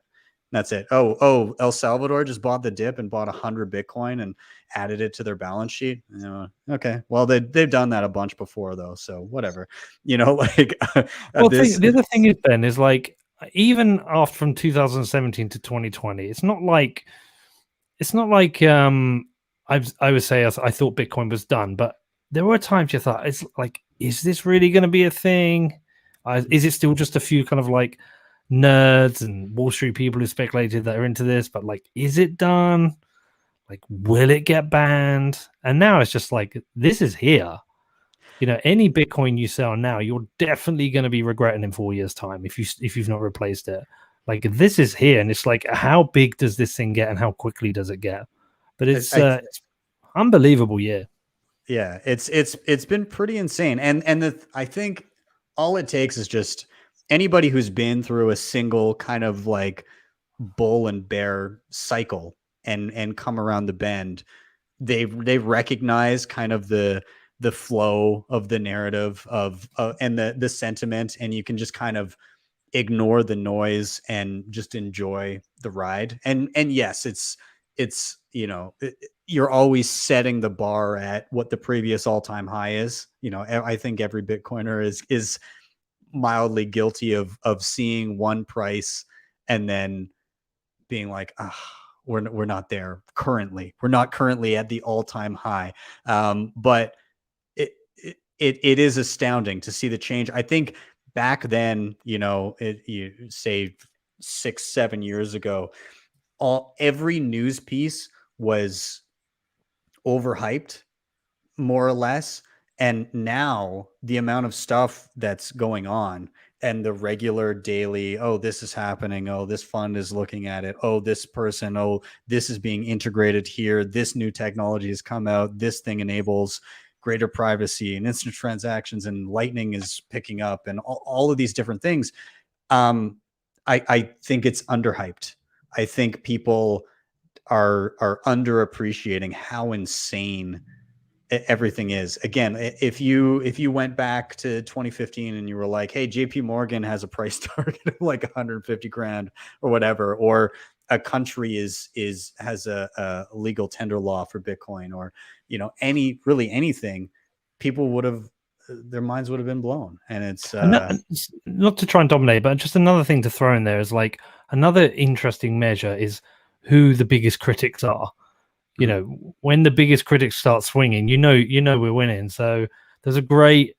that's it. Oh, El Salvador just bought the dip and bought 100 Bitcoin and added it to their balance sheet. You know, okay, well they've done that a bunch before though, so whatever. You know, like well, the other thing is, Ben, is like even after from 2017 to 2020, it's not like I would say I thought Bitcoin was done, but there were times you thought, it's like, is this really going to be a thing? Is it still just a few kind of like nerds and Wall Street people who speculated that are into this, but like, is it done? Like, will it get banned? And now it's just like, this is here. You know, any Bitcoin you sell now, you're definitely going to be regretting in 4 years' time if you've not replaced it. Like, this is here, and it's like, how big does this thing get, and how quickly does it get? But it's unbelievable year. Yeah, it's been pretty insane, and I think all it takes is just anybody who's been through a single kind of like bull and bear cycle and come around the bend. They've recognized kind of the flow of the narrative of and the sentiment, and you can just kind of ignore the noise and just enjoy the ride. And yes, it's you know, you're always setting the bar at what the previous all-time high is. You know, I think every Bitcoiner is mildly guilty of seeing one price and then being like, we're not there currently. We're not currently at the all-time high. But it is astounding to see the change. I think back then, you know, you say 6-7 years ago, every news piece was overhyped, more or less. And now the amount of stuff that's going on and the regular daily, oh, this is happening. Oh, this fund is looking at it. Oh, this person, oh, this is being integrated here. This new technology has come out. This thing enables greater privacy and instant transactions, and Lightning is picking up, and all of these different things. I think it's underhyped. I think people are underappreciating how insane everything is. Again, if you went back to 2015 and you were like, hey, JP Morgan has a price target of like 150 grand or whatever, or a country has a legal tender law for Bitcoin, or, you know, anything, people would have, their minds would have been blown. And it's not to try and dominate, but just another thing to throw in there is like another interesting measure is who the biggest critics are. you know, when the biggest critics start swinging, you know we're winning. So there's a great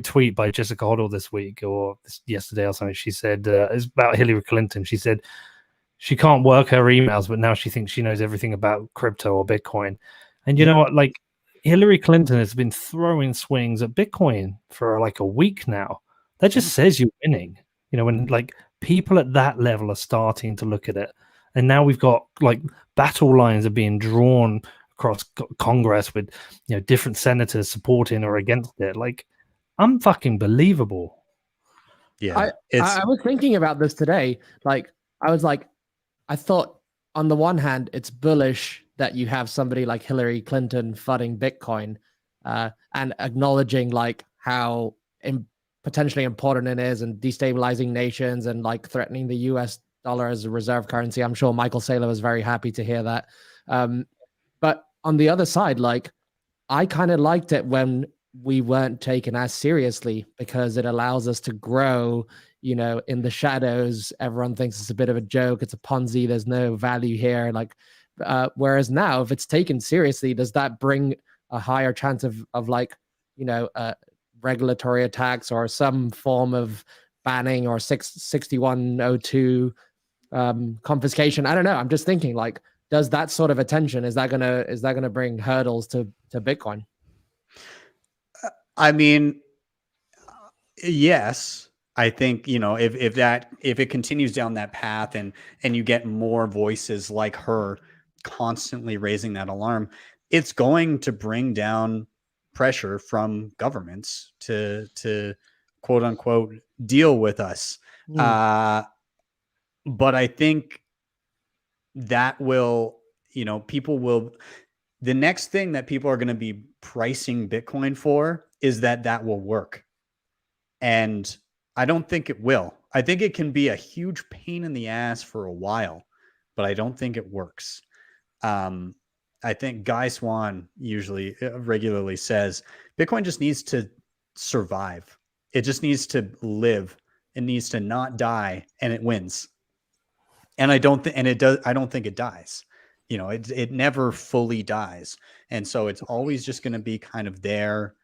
tweet by Jessica Hodl this week or yesterday or something. She said it's about Hillary Clinton. She said she can't work her emails, but now she thinks she knows everything about crypto or Bitcoin. And you know what? Like, Hillary Clinton has been throwing swings at Bitcoin for like a week now. That just says you're winning. You know, when like people at that level are starting to look at it, and now we've got like battle lines are being drawn across Congress with, you know, different senators supporting or against it. Like, I'm fucking believable. Yeah, I was thinking about this today. Like, I thought on the one hand, it's bullish that you have somebody like Hillary Clinton fudding Bitcoin and acknowledging like how potentially important it is and destabilizing nations and like threatening the US dollar as a reserve currency. I'm sure Michael Saylor was very happy to hear that. But on the other side, like, I kind of liked it when we weren't taken as seriously because it allows us to grow, you know, in the shadows. Everyone thinks it's a bit of a joke. It's a Ponzi. There's no value here. Like, whereas now, if it's taken seriously, does that bring a higher chance of like, you know, regulatory attacks or some form of banning or 6102 confiscation? I don't know. I'm just thinking, like, does that sort of attention, is that gonna bring hurdles to Bitcoin? I mean, yes. I think, you know, if it continues down that path and you get more voices like her constantly raising that alarm, it's going to bring down pressure from governments to quote unquote deal with us. But I think that will, you know, the next thing that people are going to be pricing Bitcoin for is that will work. And I don't think it will. I think it can be a huge pain in the ass for a while, but I don't think it works. I think Guy Swan regularly says Bitcoin just needs to survive. It just needs to live. It needs to not die, and it wins. And I don't think it dies. You know, it never fully dies. And so it's always just going to be kind of there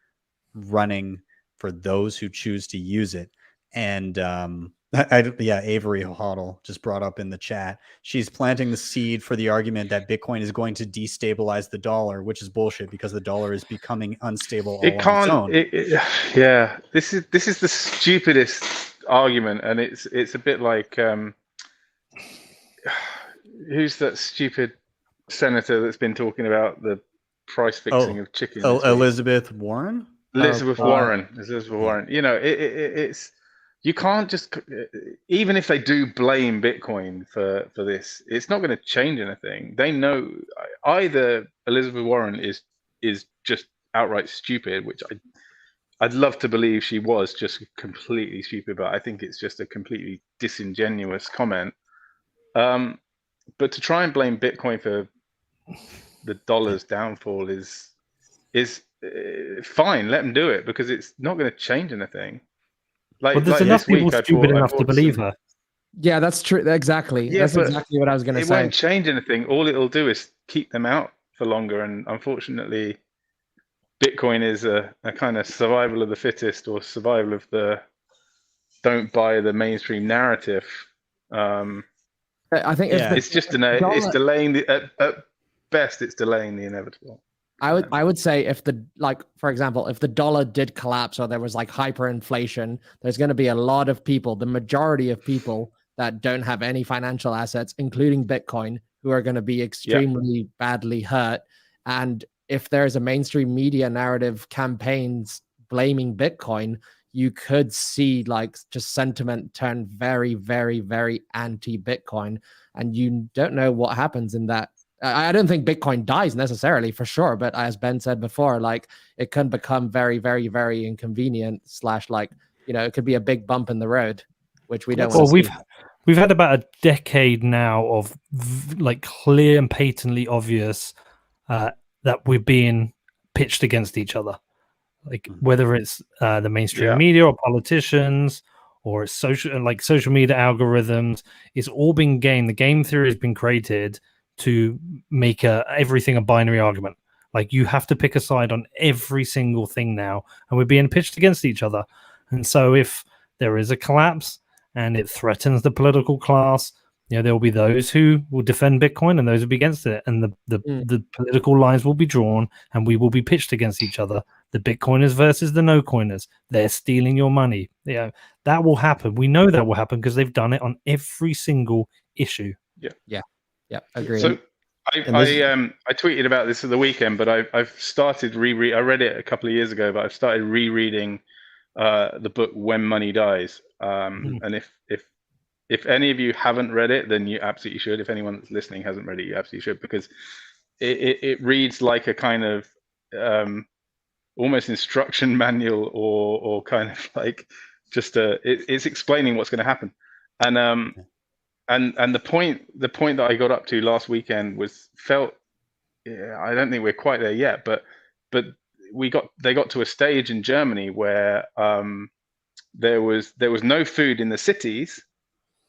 running for those who choose to use it. And Avery Hodl just brought up in the chat, she's planting the seed for the argument that Bitcoin is going to destabilize the dollar, which is bullshit because the dollar is becoming unstable on its own. Yeah, this is the stupidest argument, and it's a bit like who's that stupid senator that's been talking about the price fixing of chicken? Elizabeth Warren. Elizabeth Warren. You know, it's, you can't just, even if they do blame Bitcoin for this, it's not going to change anything. They know either Elizabeth Warren is just outright stupid, which I'd love to believe she was just completely stupid, but I think it's just a completely disingenuous comment. But to try and blame Bitcoin for the dollar's downfall is fine. Let them do it because it's not going to change anything. Well, there's enough people stupid enough to believe her. Yeah, that's true. Exactly. Yeah, that's exactly what I was going to say. It won't change anything. All it'll do is keep them out for longer. And unfortunately, Bitcoin is a kind of survival of the fittest or survival of the don't buy the mainstream narrative. I think it's just it's delaying at best, it's delaying the inevitable. I would say if for example, if the dollar did collapse or there was like hyperinflation, there's going to be a lot of people, the majority of people that don't have any financial assets, including Bitcoin, who are going to be extremely badly hurt. And if there's a mainstream media narrative campaigns blaming Bitcoin, you could see like just sentiment turn very, very, very anti-Bitcoin. And you don't know what happens in that. I don't think Bitcoin dies necessarily, for sure. But as Ben said before, like it can become very, very, very inconvenient / like, you know, it could be a big bump in the road, which we don't want to see. We've had about a decade now of like clear and patently obvious that we're being pitched against each other. Like whether it's the mainstream media or politicians or it's social media algorithms, it's all been gamed. The game theory has been created to make everything a binary argument. Like, you have to pick a side on every single thing now, and we're being pitched against each other. And so if there is a collapse and it threatens the political class, there will be those who will defend Bitcoin and those who will be against it. And the political lines will be drawn, and we will be pitched against each other. The Bitcoiners versus the no coiners. They're stealing your money. That will happen. We know that will happen because they've done it on every single issue. Yeah, agreed. So I tweeted about this at the weekend, but I've started I read it a couple of years ago, but I've started rereading the book When Money Dies. And if any of you haven't read it, then you absolutely should. If anyone that's listening hasn't read it, you absolutely should, because it reads like a kind of almost instruction manual, or kind of like just it's explaining what's going to happen. And the point that I got up to last weekend I don't think we're quite there yet, but they got to a stage in Germany where there was no food in the cities,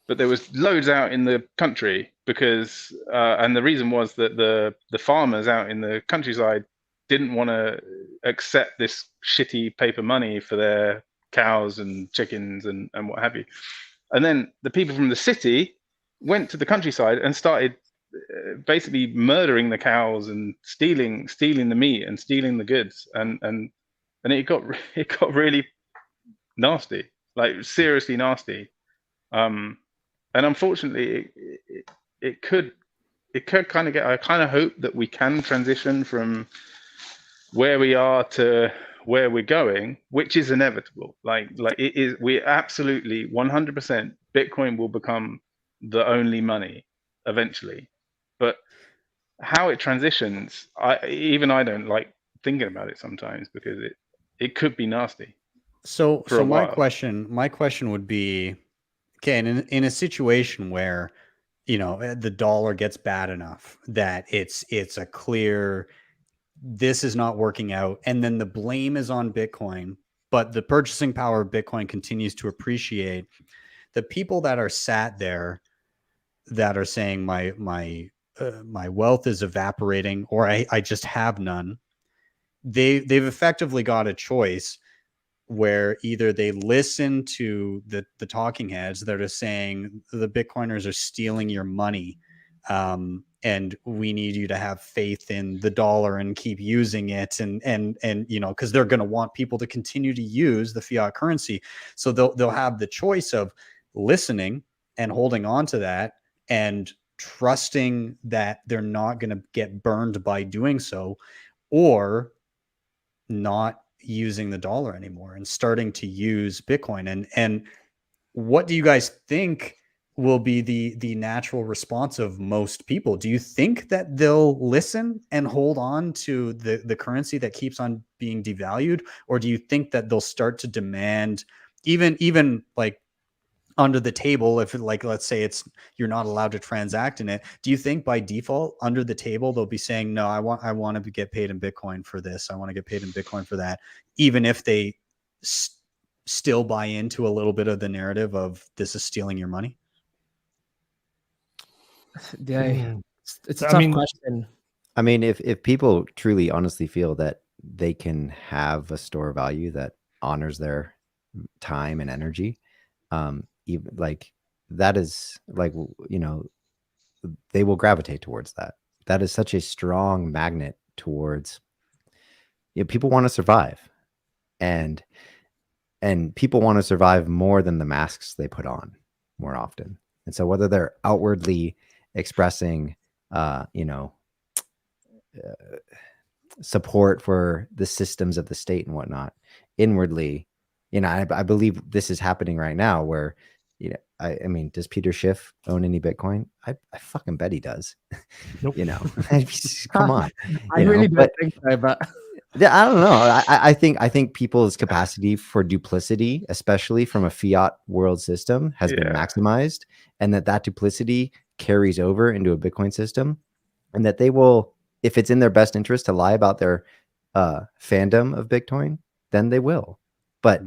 but there was loads out in the country, because and the reason was that the farmers out in the countryside didn't want to accept this shitty paper money for their cows and chickens and what have you. And then the people from the city went to the countryside and started basically murdering the cows and stealing the meat and stealing the goods, and it got really nasty, like seriously nasty. And unfortunately, it could kind of get. I kind of hope that we can transition from where we are to where we're going, which is inevitable. Like it is. We absolutely 100% Bitcoin will become the only money eventually, but how it transitions, I don't like thinking about it sometimes, because it could be nasty. So my question would be, okay, in a situation where the dollar gets bad enough that it's a clear, this is not working out, and then the blame is on Bitcoin, but the purchasing power of Bitcoin continues to appreciate. The people that are sat there that are saying my wealth is evaporating, or I just have none, they've effectively got a choice where either they listen to the talking heads that are saying the Bitcoiners are stealing your money, and we need you to have faith in the dollar and keep using it, and because they're going to want people to continue to use the fiat currency, so they'll have the choice of listening and holding on to that and trusting that they're not going to get burned by doing so, or not using the dollar anymore and starting to use Bitcoin. And what do you guys think will be the natural response of most people? Do you think that they'll listen and hold on to the currency that keeps on being devalued, or do you think that they'll start to demand, even like under the table, if let's say you're not allowed to transact in it, do you think by default under the table they'll be saying, no, I want to get paid in Bitcoin for this, I want to get paid in Bitcoin for that, even if they still buy into a little bit of the narrative of this is stealing your money? Yeah, it's a tough question. I mean, if people truly honestly feel that they can have a store value that honors their time and energy, even like that is like, they will gravitate towards that. That is such a strong magnet towards, people want to survive, and people want to survive more than the masks they put on more often. And so whether they're outwardly expressing, support for the systems of the state and whatnot, inwardly, I believe this is happening right now where, I mean, does Peter Schiff own any Bitcoin? I fucking bet he does. Nope. Come on. I really don't think so, but I don't know. I think people's capacity for duplicity, especially from a fiat world system, has been maximized, and that duplicity carries over into a Bitcoin system, and that they will, if it's in their best interest to lie about their fandom of Bitcoin, then they will. But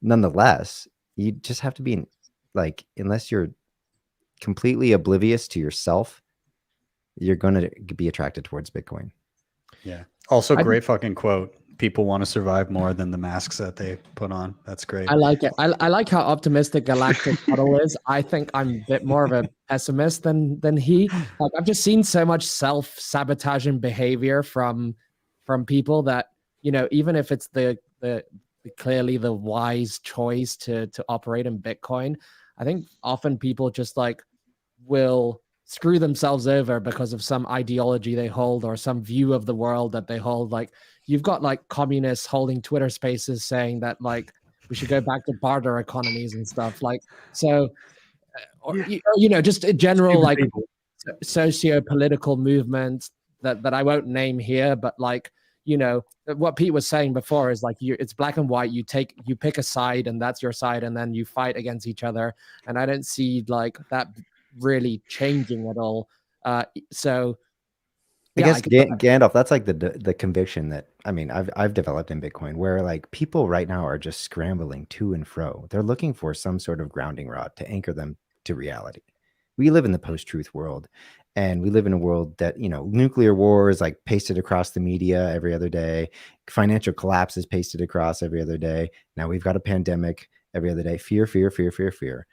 nonetheless, you just have to be unless you're completely oblivious to yourself you're going to be attracted towards Bitcoin. Yeah. Also, I- great fucking quote. People want to survive more than the masks that they put on. That's great. I like it. I like how optimistic Galactic Hodl is. I think I'm a bit more of a pessimist than he. Like I've just seen so much self-sabotaging behavior from people that, you know, even if it's the clearly the wise choice to operate in Bitcoin, I think often people just like will screw themselves over because of some ideology they hold or some view of the world that they hold. Like you've got like communists holding Twitter spaces saying that like we should go back to barter economies and stuff. Like so, or you know, just a general Stupid like people. socio-political movements that I won't name here, but like, you know, what Pete was saying before is like it's black and white. You pick a side and that's your side, and then you fight against each other. And I don't see like that really changing at all. So I yeah, guess Gandalf, that's like the conviction that, I mean, I've developed in Bitcoin, where like people right now are just scrambling to and fro. They're looking for some sort of grounding rod to anchor them to reality. We live in the post-truth world, and we live in a world that, you know, nuclear war is like pasted across the media every other day. Financial collapse is pasted across every other day. Now we've got a pandemic every other day. Fear, fear, fear, fear, fear.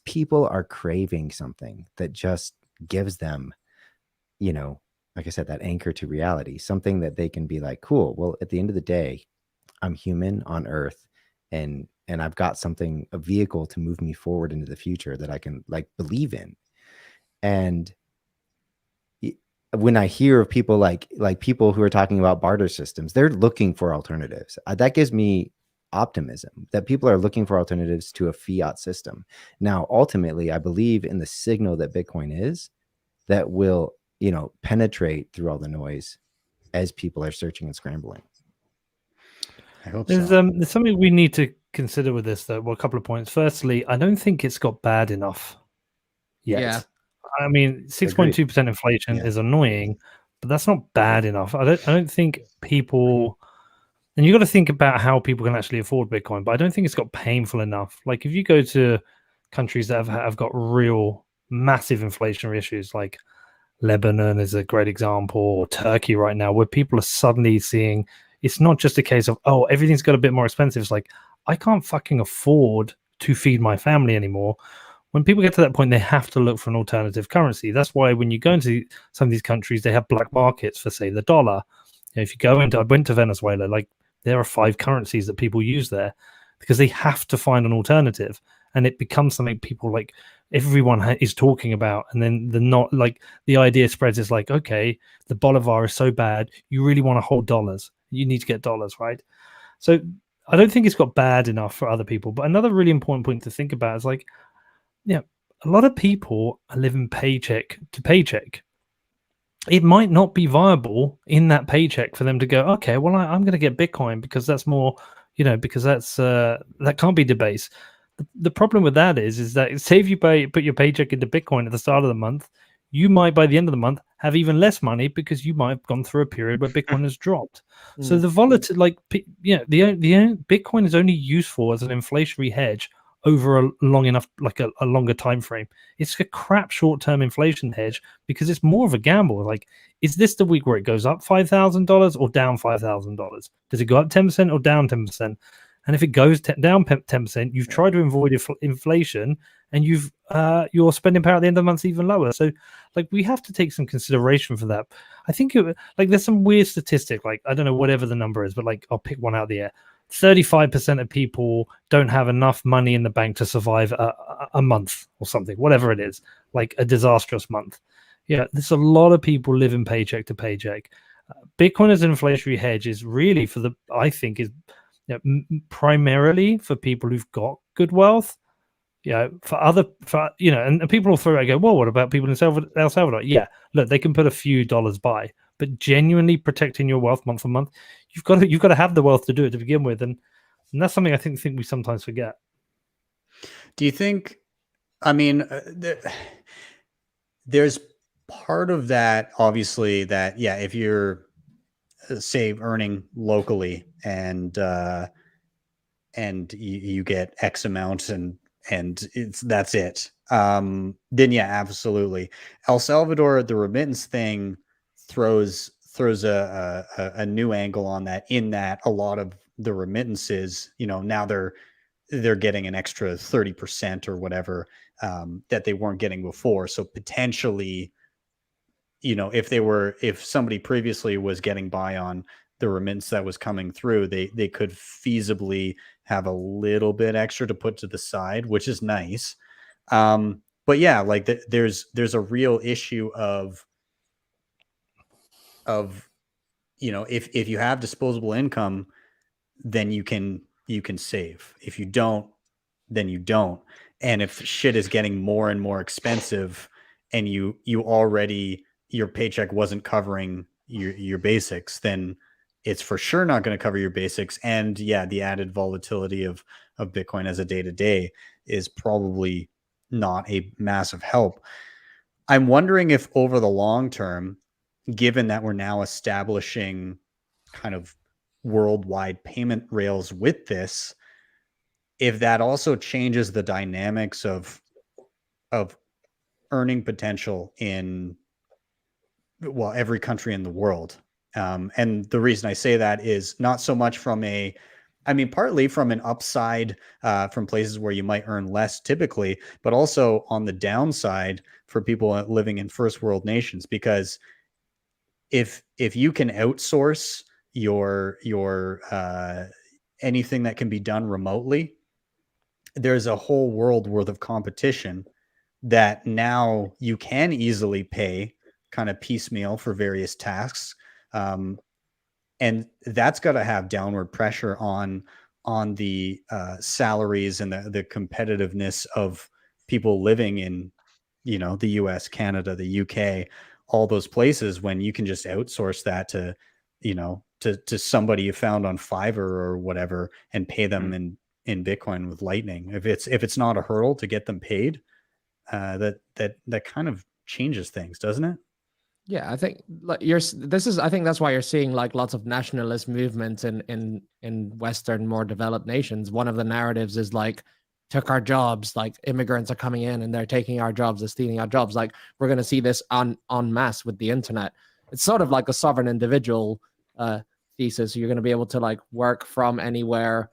People are craving something that just gives them, you know, like I said, that anchor to reality, something that they can be like, cool, well, at the end of the day, I'm human on Earth, and I've got something, a vehicle to move me forward into the future that I can like believe in. And when I hear of people like people who are talking about barter systems, they're looking for alternatives. That gives me optimism that people are looking for alternatives to a fiat system. Now, ultimately, I believe in the signal that Bitcoin is, that will, you know, penetrate through all the noise as people are searching and scrambling. I hope There's so. there's something we need to consider with this, though. Well, a couple of points. Firstly, I don't think it's got bad enough yet. Yeah. I mean, 6.2% inflation Yeah. is annoying, but that's not bad enough. I don't think people, and you got to think about how people can actually afford Bitcoin, but I don't think it's got painful enough. Like if you go to countries that have got real massive inflationary issues, like Lebanon is a great example, or Turkey right now, where people are suddenly seeing it's not just a case of, oh, everything's got a bit more expensive. It's like, I can't fucking afford to feed my family anymore. When people get to that point, they have to look for an alternative currency. That's why when you go into some of these countries, they have black markets for, say, the dollar. You know, if you go into, I went to Venezuela, like there are 5 currencies that people use there because they have to find an alternative, and it becomes something people like everyone is talking about. And then the idea spreads. It's like, okay, the bolivar is so bad, you really want to hold dollars. You need to get dollars, right? So I don't think it's got bad enough for other people. But another really important point to think about is like, yeah, a lot of people are living paycheck to paycheck. It might not be viable in that paycheck for them to go, okay, well, I'm going to get Bitcoin because that's more, you know, because that's that can't be debased. The problem with that is that say if you put your paycheck into Bitcoin at the start of the month, you might by the end of the month have even less money because you might have gone through a period where Bitcoin has dropped. So the volatility, like, you know, the Bitcoin is only useful as an inflationary hedge over a long enough, like a longer time frame. It's a crap short-term inflation hedge because it's more of a gamble. Like, is this the week where it goes up $5,000 or down $5,000? Does it go up 10% or down 10%? And if it goes down 10%, you've tried to avoid inflation, and your spending power at the end of the month is even lower. So, like, we have to take some consideration for that. I think like there's some weird statistic, like I don't know whatever the number is, but like I'll pick one out of the air. 35% of people don't have enough money in the bank to survive a month or something, whatever it is, like a disastrous month. Yeah, there's a lot of people living paycheck to paycheck. Bitcoin as an inflationary hedge is really I think is primarily for people who've got good wealth. Yeah, and people will throw it and go, well, what about people in El Salvador? Yeah, look, they can put a few dollars by, but genuinely protecting your wealth month for month, you've got to have the wealth to do it to begin with, and that's something I think we sometimes forget. Do you think? I mean, there's part of that, obviously, that if you're say earning locally and you get X amount and and that's it. Then yeah, absolutely. El Salvador, the remittance thing throws a new angle on that, in that a lot of the remittances, now they're getting an extra 30% or whatever, that they weren't getting before. So potentially, if somebody previously was getting by on the remittance that was coming through, they could feasibly have a little bit extra to put to the side, which is nice. But yeah, like there's a real issue of if you have disposable income, then you can save. If you don't, then you don't. And if shit is getting more and more expensive, and you already, your paycheck wasn't covering your basics, then it's for sure not going to cover your basics. And yeah, the added volatility of Bitcoin as a day-to-day is probably not a massive help. I'm wondering if over the long term, given that we're now establishing kind of worldwide payment rails with this, if that also changes the dynamics of earning potential in, well, every country in the world. And the reason I say that is not so much partly from an upside, from places where you might earn less typically, but also on the downside for people living in first world nations. Because if you can outsource your anything that can be done remotely, there's a whole world worth of competition that now you can easily pay kind of piecemeal for various tasks. And that's got to have downward pressure on the salaries and the competitiveness of people living in, the US, Canada, the UK, all those places, when you can just outsource that to, to somebody you found on Fiverr or whatever, and pay them in Bitcoin with Lightning. If it's not a hurdle to get them paid, that kind of changes things, doesn't it? Yeah, I think I think that's why you're seeing like lots of nationalist movements in Western, more developed nations. One of the narratives is like, took our jobs, like immigrants are coming in and they're taking our jobs, they're stealing our jobs. Like, we're going to see this en masse with the internet. It's sort of like a sovereign individual thesis. You're going to be able to like work from anywhere,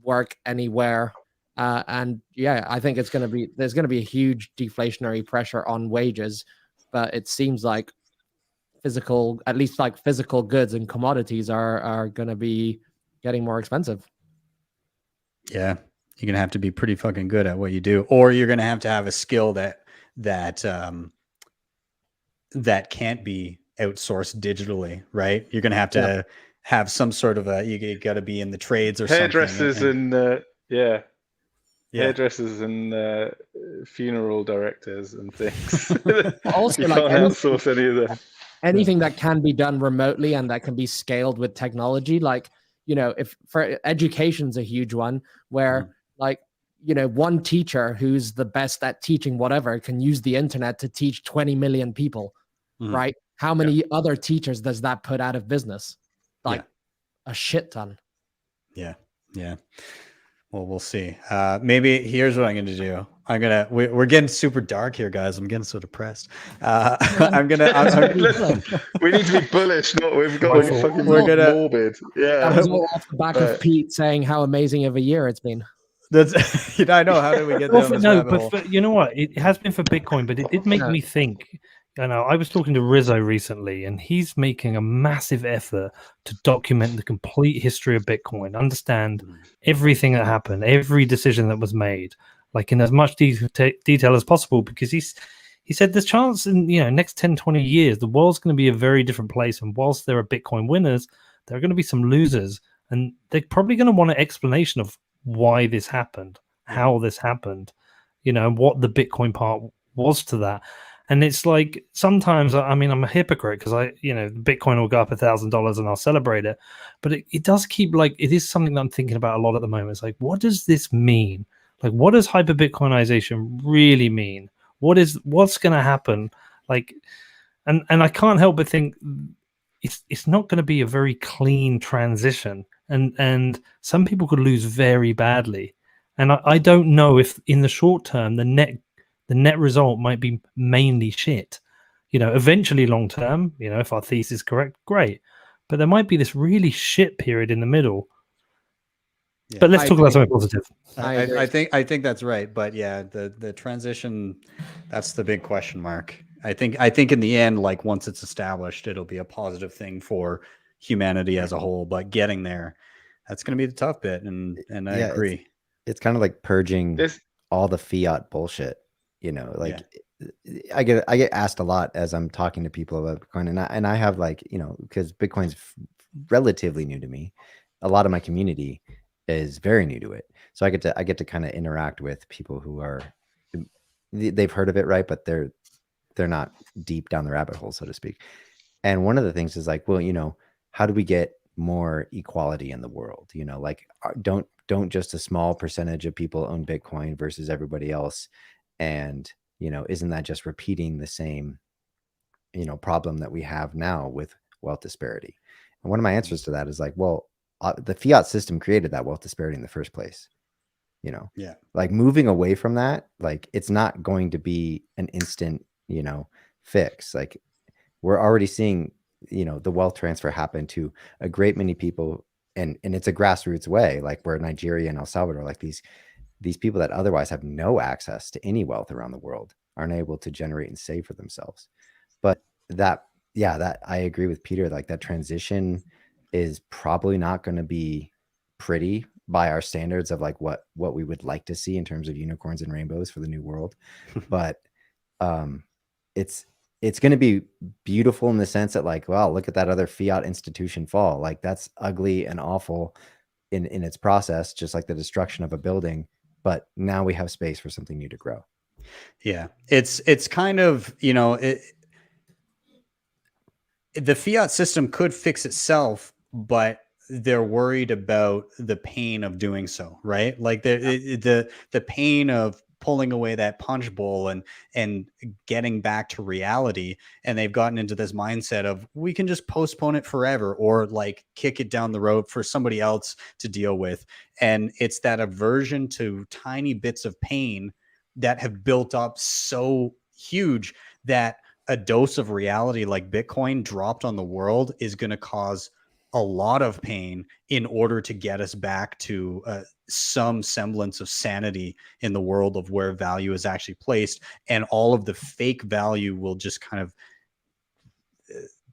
work anywhere. And yeah, I think there's going to be a huge deflationary pressure on wages, but it seems like physical goods and commodities are going to be getting more expensive. Yeah. You're going to have to be pretty fucking good at what you do, or you're going to have a skill that can't be outsourced digitally, right? You're going to have to have some sort of you got to be in the trades or hairdressers something. Hairdressers and funeral directors and things. Also, you like can't outsource any of that. Anything that can be done remotely and that can be scaled with technology, like, if for education's a huge one, where like, one teacher who's the best at teaching whatever can use the internet to teach 20 million people, right? How many other teachers does that put out of business? Like a shit ton. Yeah. Well, we'll see. Maybe here's what I'm going to do. We're getting super dark here, guys. I'm getting so depressed. We need to be bullish. We've got to be fucking morbid. Yeah. That was all off the back of Pete saying how amazing of a year it's been. That's I know. How did we get down this rabbit hole? But you know what? It has been for Bitcoin, but it did make me think. I was talking to Rizzo recently, and he's making a massive effort to document the complete history of Bitcoin, understand everything that happened, every decision that was made, like in as much detail as possible, because he said there's chance in next 10, 20 years, the world's going to be a very different place. And whilst there are Bitcoin winners, there are going to be some losers, and they're probably going to want an explanation of why this happened, how this happened, and what the Bitcoin part was to that. And it's like, sometimes, I'm a hypocrite because Bitcoin will go up $1,000 and I'll celebrate it. But it does keep, like, it is something that I'm thinking about a lot at the moment. It's like, what does this mean? Like, what does hyper Bitcoinization really mean? What's going to happen? Like, and I can't help but think it's not going to be a very clean transition. And some people could lose very badly. And I don't know if in the short term the net result might be mainly shit. Eventually long term, if our thesis is correct, great. But there might be this really shit period in the middle. Yeah. But let's I talk about agree. something positive. I agree. I think that's right. But yeah, the transition, that's the big question mark. I think in the end, like once it's established, it'll be a positive thing for humanity as a whole. But getting there, that's going to be the tough bit. And I Yeah, agree. it's kind of like purging This all the fiat bullshit. Yeah. Like I get asked a lot as I'm talking to people about Bitcoin, and I have like, because Bitcoin's relatively new to me. A lot of my community is very new to it, so I get to kind of interact with people who are, they've heard of it, right, but they're not deep down the rabbit hole, so to speak. And one of the things is like, well, how do we get more equality in the world? Like, don't just a small percentage of people own Bitcoin versus everybody else, and isn't that just repeating the same problem that we have now with wealth disparity? And one of my answers to that is like, well, the fiat system created that wealth disparity in the first place. Yeah. Like moving away from that, like it's not going to be an instant fix. Like we're already seeing the wealth transfer happen to a great many people, and it's a grassroots way, like where Nigeria and El Salvador, like these people that otherwise have no access to any wealth around the world, aren't able to generate and save for themselves. But that I agree with Peter, like that transition is probably not going to be pretty by our standards of like what we would like to see in terms of unicorns and rainbows for the new world. But it's going to be beautiful in the sense that like, wow, look at that other fiat institution fall. Like that's ugly and awful in its process, just like the destruction of a building. But now we have space for something new to grow. Yeah. It's kind of, the fiat system could fix itself, but they're worried about the pain of doing so, right? Like the pain of pulling away that punch bowl and getting back to reality. And they've gotten into this mindset of we can just postpone it forever, or like kick it down the road for somebody else to deal with. And it's that aversion to tiny bits of pain that have built up so huge that a dose of reality like Bitcoin dropped on the world is going to cause a lot of pain in order to get us back to some semblance of sanity in the world of where value is actually placed, and all of the fake value will just kind of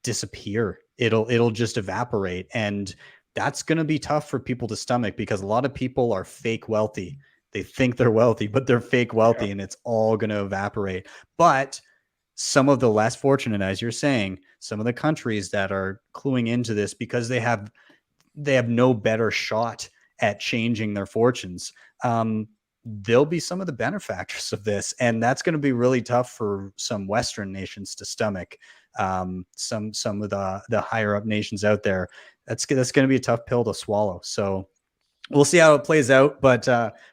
disappear. It'll just evaporate, and that's going to be tough for people to stomach, because a lot of people are fake wealthy. They think they're wealthy, but they're fake wealthy, and it's all going to evaporate. But some of the less fortunate, as you're saying, some of the countries that are cluing into this because they have no better shot at changing their fortunes, they'll be some of the benefactors of this. And that's going to be really tough for some Western nations to stomach. Some of the higher up nations out there, that's going to be a tough pill to swallow. So we'll see how it plays out. But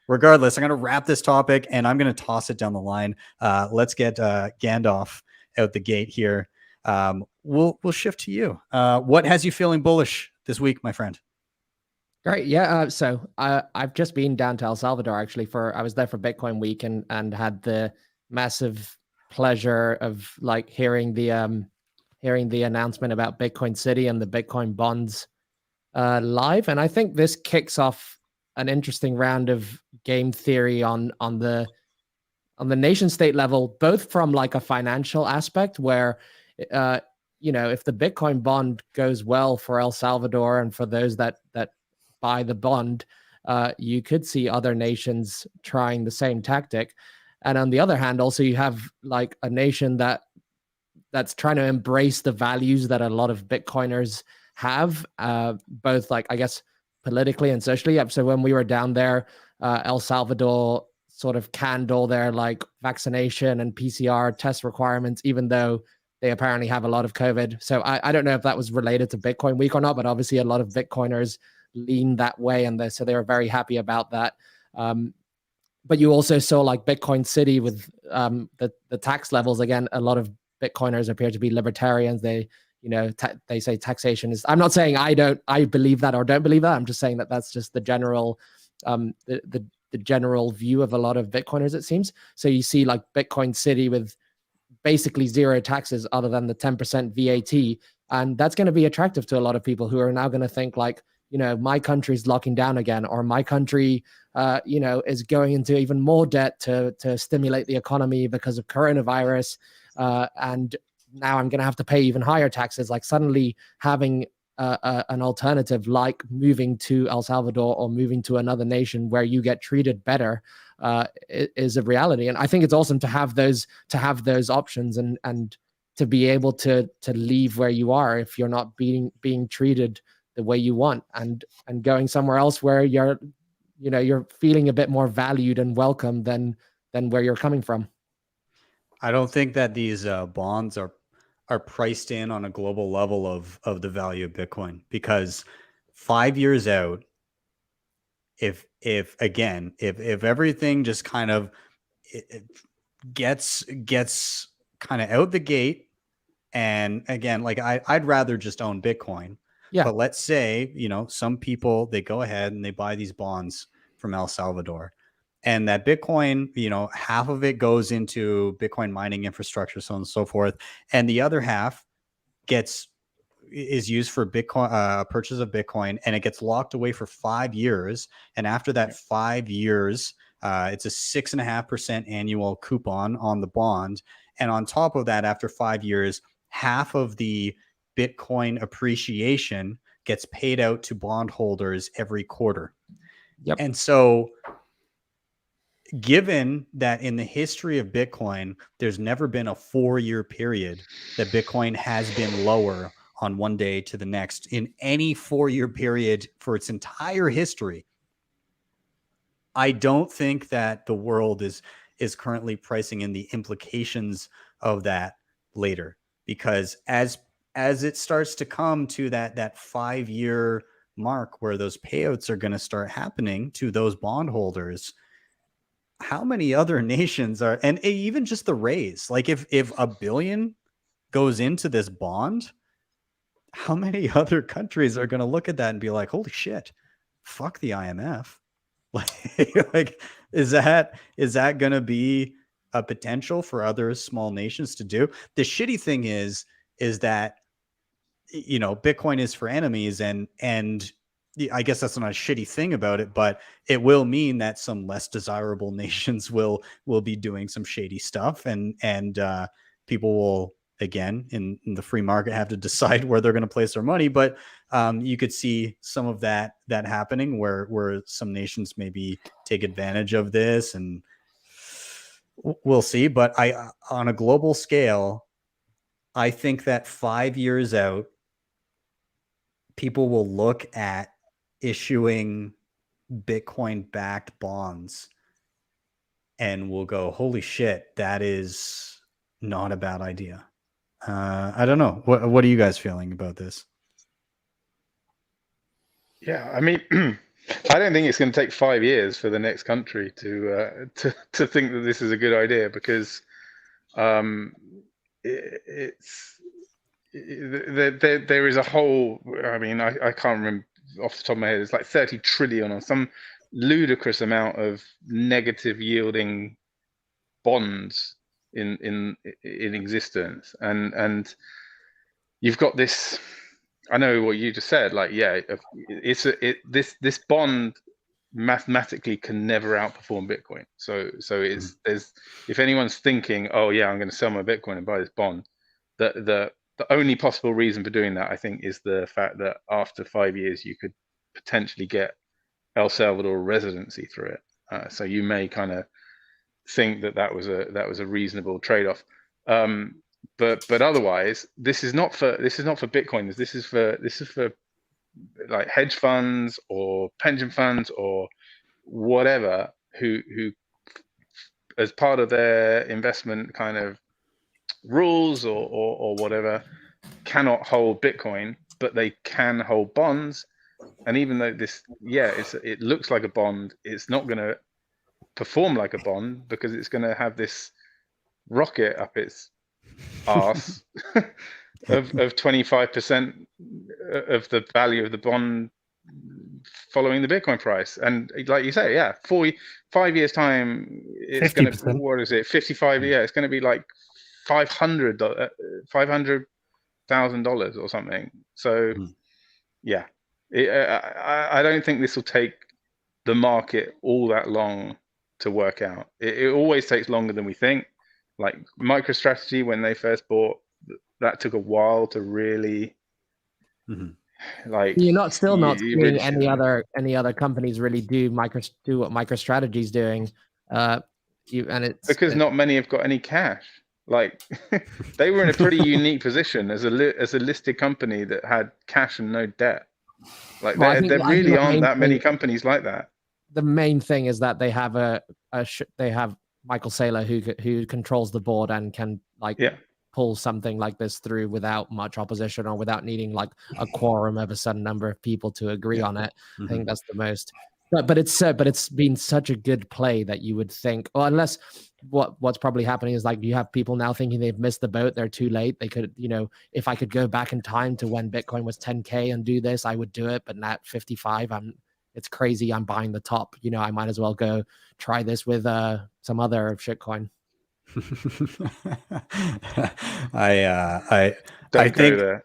regardless, I'm going to wrap this topic and I'm going to toss it down the line. Let's get Gandalf out the gate here. We'll shift to you. What has you feeling bullish this week, my friend? Great. Yeah. So I've just been down to El Salvador, actually, I was there for Bitcoin week and had the massive pleasure of like hearing the announcement about Bitcoin City and the Bitcoin bonds live. And I think this kicks off an interesting round of game theory on the nation state level, both from like a financial aspect where, if the Bitcoin bond goes well for El Salvador and for those that buy the bond, you could see other nations trying the same tactic. And on the other hand, also you have like a nation that's trying to embrace the values that a lot of Bitcoiners have, both like, I guess, politically and socially. So when we were down there, El Salvador sort of canned all their like vaccination and PCR test requirements, even though they apparently have a lot of COVID. So I don't know if that was related to Bitcoin week or not, but obviously a lot of Bitcoiners lean that way, and so they were very happy about that. But you also saw like Bitcoin City with the tax levels. Again, a lot of Bitcoiners appear to be libertarians. They they say taxation is. I'm not saying I believe that or don't believe that. I'm just saying that that's just the general the the general view of a lot of Bitcoiners, it seems. So you see like Bitcoin City with basically zero taxes other than the 10% VAT. And that's going to be attractive to a lot of people who are now going to think like, you know, my country's locking down again, or my country, you know, is going into even more debt to stimulate the economy because of coronavirus. And now I'm going to have to pay even higher taxes. Like suddenly having an alternative like moving to El Salvador or moving to another nation where you get treated better is a reality. And I think it's awesome to have those options and to be able to leave where you are if you're not being treated the way you want, and going somewhere else where you're feeling a bit more valued and welcome than where you're coming from. I don't think that these bonds are priced in on a global level of the value of Bitcoin, because 5 years out, if everything just kind of it gets kind of out the gate, and again, like I'd rather just own Bitcoin. Yeah. But let's say, you know, some people, they go ahead and they buy these bonds from El Salvador, and that Bitcoin, you know, half of it goes into Bitcoin mining infrastructure, so on and so forth, and the other half is used for Bitcoin purchase of Bitcoin, and it gets locked away for 5 years. And after that 5 years, it's a 6.5% annual coupon on the bond. And on top of that, after 5 years, half of the Bitcoin appreciation gets paid out to bondholders every quarter. Yep. And so, given that in the history of Bitcoin, there's never been a 4-year period that Bitcoin has been lower on one day to the next in any 4-year period for its entire history, I don't think that the world is currently pricing in the implications of that later, because as it starts to come to that 5-year mark where those payouts are going to start happening to those bondholders, how many other nations are, and even just the raise, like if $1 billion goes into this bond, how many other countries are going to look at that and be like, holy shit, fuck the IMF? Like is that going to be a potential for other small nations to do? The shitty thing is that, you know, Bitcoin is for enemies, and I guess that's not a shitty thing about it, but it will mean that some less desirable nations will be doing some shady stuff, and people will, again, in the free market, have to decide where they're going to place their money. But you could see some of that happening where some nations maybe take advantage of this, and we'll see. But on a global scale, I think that 5 years out, people will look at issuing Bitcoin-backed bonds and will go, holy shit, that is not a bad idea. I don't know. What are you guys feeling about this? Yeah, I mean, I don't think it's going to take 5 years for the next country to think that this is a good idea, because there is a whole, I mean, I can't remember off the top of my head, it's like 30 trillion or some ludicrous amount of negative yielding bonds in existence, and you've got this, I know what you just said, like, yeah, this bond mathematically can never outperform Bitcoin. So there's, if anyone's thinking, oh yeah, I'm going to sell my Bitcoin and buy this bond, the only possible reason for doing that, I think, is the fact that after 5 years you could potentially get El Salvador residency through it. So you may kind of think that was a reasonable trade-off. But otherwise, this is not for Bitcoiners. This is for like hedge funds or pension funds or whatever, who as part of their investment kind of rules or whatever, cannot hold Bitcoin, but they can hold bonds. And even though this, yeah, it looks like a bond, it's not going to perform like a bond, because it's going to have this rocket up its arse of 25% of the value of the bond following the Bitcoin price. And like you say, yeah, 5 years time, it's going to, 50%. what is it, 55? Yeah, it's going to be like $500,000 or something. So yeah, I don't think this will take the market all that long to work out. It always takes longer than we think. Like MicroStrategy, when they first bought, that took a while to really like. You're not seeing really any other companies really do what MicroStrategy's doing, and it's because not many have got any cash. Like they were in a pretty unique position as a listed company that had cash and no debt. Like there really aren't that many companies like that. The main thing is that they have they have Michael Saylor who controls the board and can pull something like this through without much opposition or without needing like a quorum of a certain number of people to agree on it. I think that's the most. But it's been such a good play that you would think, well, unless what's probably happening is like you have people now thinking they've missed the boat, they're too late. They could, if I could go back in time to when Bitcoin was 10K and do this, I would do it. But now at 55, it's crazy. I'm buying the top. I might as well go try this with some other shitcoin. I think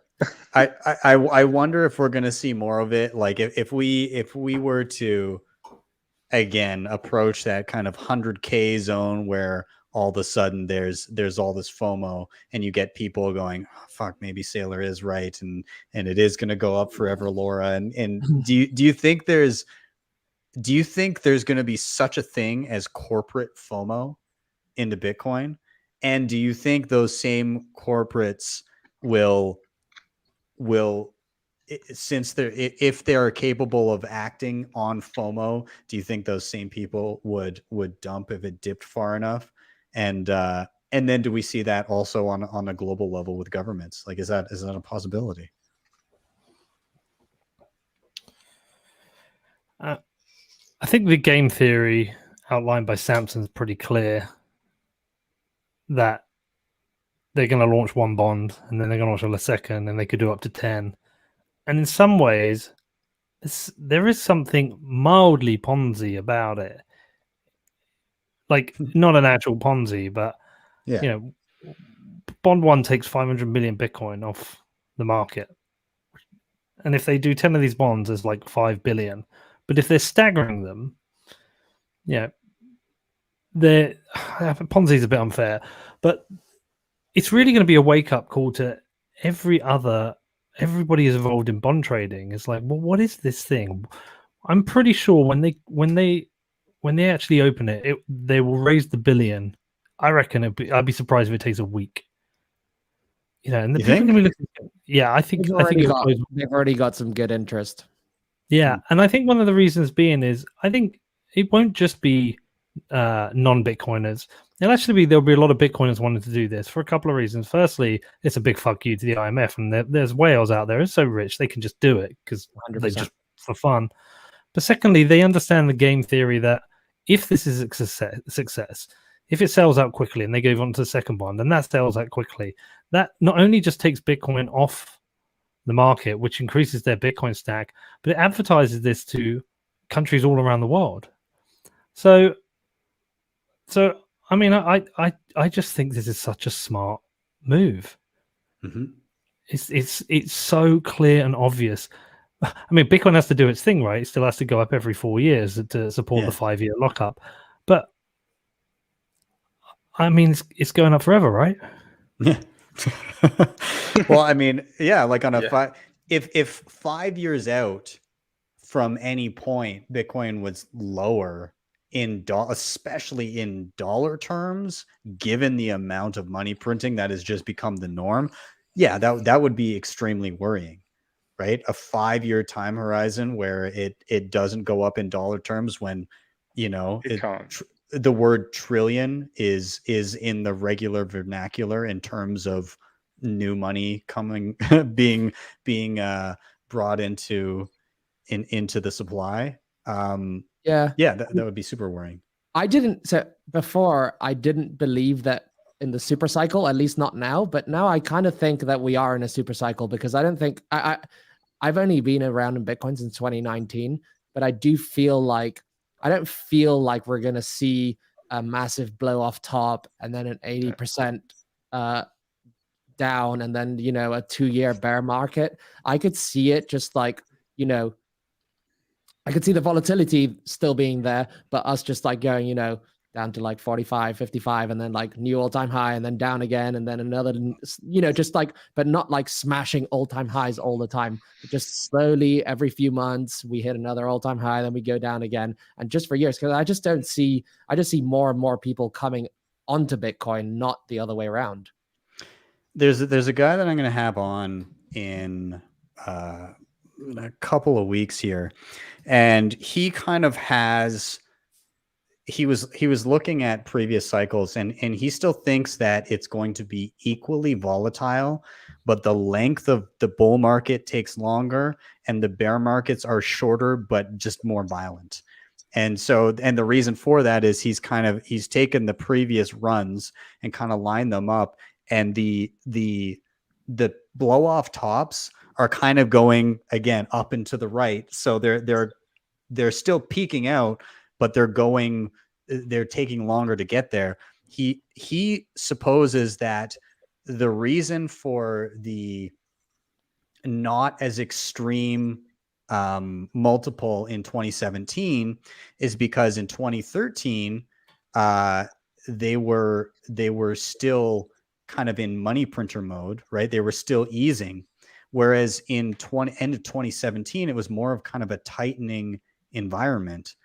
I wonder if we're gonna see more of it. Like if we were to again approach that kind of 100K zone where all of a sudden there's all this FOMO and you get people going, oh, fuck, maybe Saylor is right and it is gonna go up forever, Laura. And do you think there's gonna be such a thing as corporate FOMO into Bitcoin? And do you think those same corporates will if they're capable of acting on FOMO, do you think those same people would dump if it dipped far enough? And then do we see that also on a global level with governments? Like, is that a possibility? I think the game theory outlined by Samson is pretty clear that they're going to launch one bond and then they're going to launch a second and they could do up to 10. And in some ways, there is something mildly Ponzi about it. Like, not an actual Ponzi, but, bond one takes 500 million Bitcoin off the market. And if they do 10 of these bonds, there's like 5 billion. But if they're staggering them, Ponzi is a bit unfair, but it's really going to be a wake-up call to everybody is involved in bond trading. It's like, well, what is this thing? I'm pretty sure when they actually open it, they will raise the billion. I reckon I'd be surprised if it takes a week. And the people are going to be looking. Yeah, I think they've already got some good interest. Yeah, and I think one of the reasons being is I think it won't just be non-Bitcoiners. There'll be a lot of Bitcoiners wanting to do this for a couple of reasons. Firstly, it's a big fuck you to the IMF, and there's whales out there who are so rich they can just do it because they just for fun. But secondly, they understand the game theory that if this is a success, if it sells out quickly and they go on to the second bond and that sells out quickly, that not only just takes Bitcoin off the market, which increases their Bitcoin stack, but it advertises this to countries all around the world. So I mean, I just think this is such a smart move. It's so clear and obvious. I mean, Bitcoin has to do its thing, right? It still has to go up every 4 years to support the 5-year lockup. But I mean, it's going up forever, right? Yeah. Well, I mean, like on a if 5 years out from any point, Bitcoin was lower especially in dollar terms, given the amount of money printing that has just become the norm, that would be extremely worrying, right? A 5-year time horizon where it doesn't go up in dollar terms when the word trillion is in the regular vernacular in terms of new money coming being brought into the supply. That would be super worrying. I didn't believe that in the super cycle, at least not now, but now I kind of think that we are in a super cycle because I don't think I've only been around in Bitcoin since 2019, but I do feel like I don't feel like we're going to see a massive blow off top and then an 80% down and then, you know, a 2-year bear market. I could see it just like, you know, I could see the volatility still being there, but us just like going, you know, down to like 45, 55, and then like new all-time high, and then down again, and then another, you know, just like, but not like smashing all-time highs all the time, but just slowly every few months we hit another all-time high, then we go down again, and just for years, because I just see more and more people coming onto Bitcoin, not the other way around. There's a guy that I'm going to have on in a couple of weeks here, and he kind of has. He was looking at previous cycles, and he still thinks that it's going to be equally volatile, but the length of the bull market takes longer, and the bear markets are shorter but just more violent. And so, and the reason for that is he's taken the previous runs and kind of lined them up, and the blow off tops are kind of going again up and to the right. So they're still peaking out, but they're taking longer to get there. He supposes that the reason for the not as extreme multiple in 2017 is because in 2013 they were still kind of in money printer mode, right? They were still easing, whereas in end of 2017 it was more of kind of a tightening environment.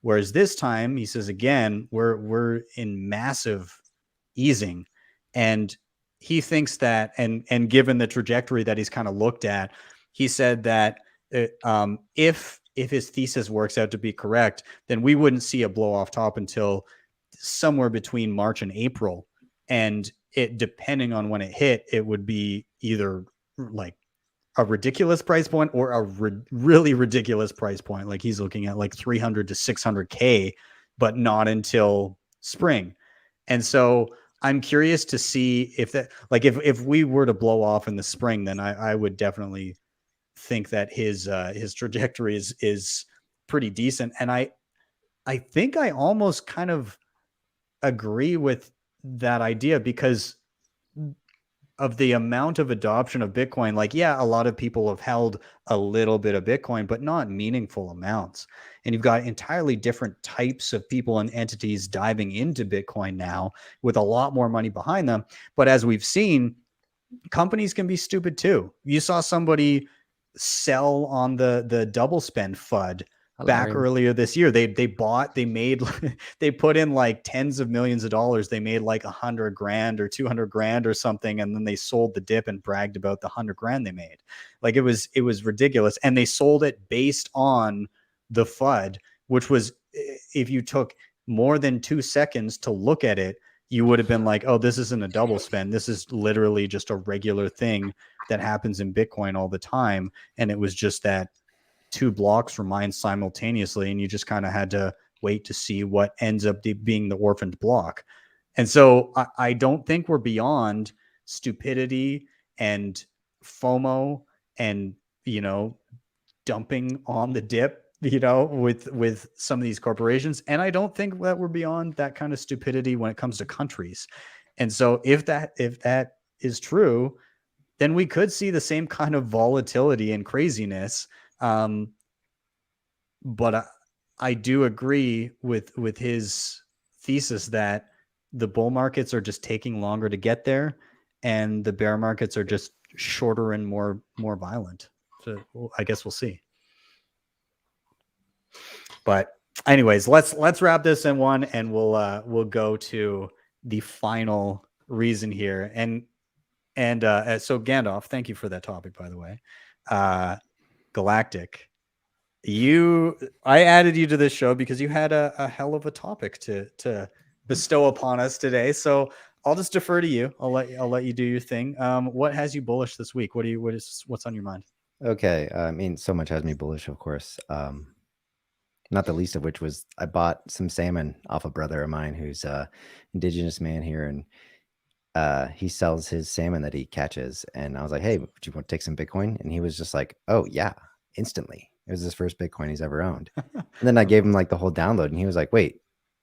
Whereas this time, he says, again, we're in massive easing. And he thinks that, and given the trajectory that he's kind of looked at, he said that if his thesis works out to be correct, then we wouldn't see a blow off top until somewhere between March and April. And it, depending on when it hit, it would be either like a ridiculous price point or a really ridiculous price point. Like he's looking at like 300 to 600K, but not until spring. And so I'm curious to see if that, like, if we were to blow off in the spring, then I would definitely think that his trajectory is pretty decent. And I think I almost kind of agree with that idea because of the amount of adoption of Bitcoin. Like, yeah, a lot of people have held a little bit of Bitcoin, but not meaningful amounts. And you've got entirely different types of people and entities diving into Bitcoin now with a lot more money behind them. But as we've seen, companies can be stupid too. You saw somebody sell on the double spend FUD back earlier this year. They made they put in like tens of millions of dollars. They made like $100,000 or $200,000 or something, and then they sold the dip and bragged about the $100,000 they made. Like it was ridiculous, and they sold it based on the FUD, which was, if you took more than 2 seconds to look at it, you would have been like, oh, this isn't a double spend. This is literally just a regular thing that happens in Bitcoin all the time. And it was just that 2 blocks were mined simultaneously, and you just kind of had to wait to see what ends up being the orphaned block. And so I don't think we're beyond stupidity and FOMO and, you know, dumping on the dip, you know, with some of these corporations. And I don't think that we're beyond that kind of stupidity when it comes to countries. And so if that is true, then we could see the same kind of volatility and craziness. But I do agree with his thesis that the bull markets are just taking longer to get there, and the bear markets are just shorter and more violent. So I guess we'll see. But anyways, let's wrap this in one, and we'll go to the final reason here. And so Gandalf, thank you for that topic, by the way. Galactic, I added you to this show because you had a hell of a topic to bestow upon us today. So I'll just defer to you. I'll let you do your thing. What has you bullish this week? What's on your mind? Okay. I mean, so much has me bullish, of course. Not the least of which was I bought some salmon off a brother of mine who's a indigenous man here, and he sells his salmon that he catches. And I was like, hey, would you want to take some Bitcoin? And he was just like, oh yeah, instantly. It was his first Bitcoin he's ever owned. And then I gave him like the whole download, and he was like, wait,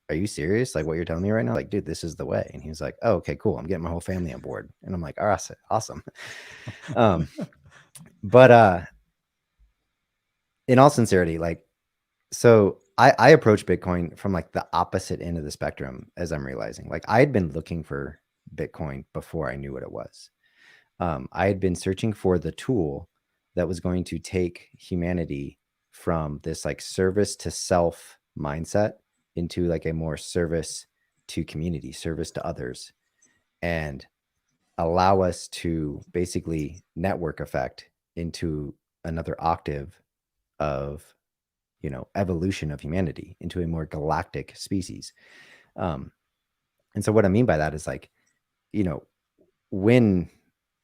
are you serious? Like what you're telling me right now? Like, dude, this is the way. And he was like, oh, okay, cool. I'm getting my whole family on board. And I'm like, all right, awesome. But in all sincerity, like, so I approach Bitcoin from like the opposite end of the spectrum, as I'm realizing. Like I had been looking for Bitcoin before I knew what it was. I had been searching for the tool that was going to take humanity from this like service to self mindset into like a more service to community, service to others, and allow us to basically network effect into another octave of, you know, evolution of humanity into a more galactic species. And so what I mean by that is like, you know, when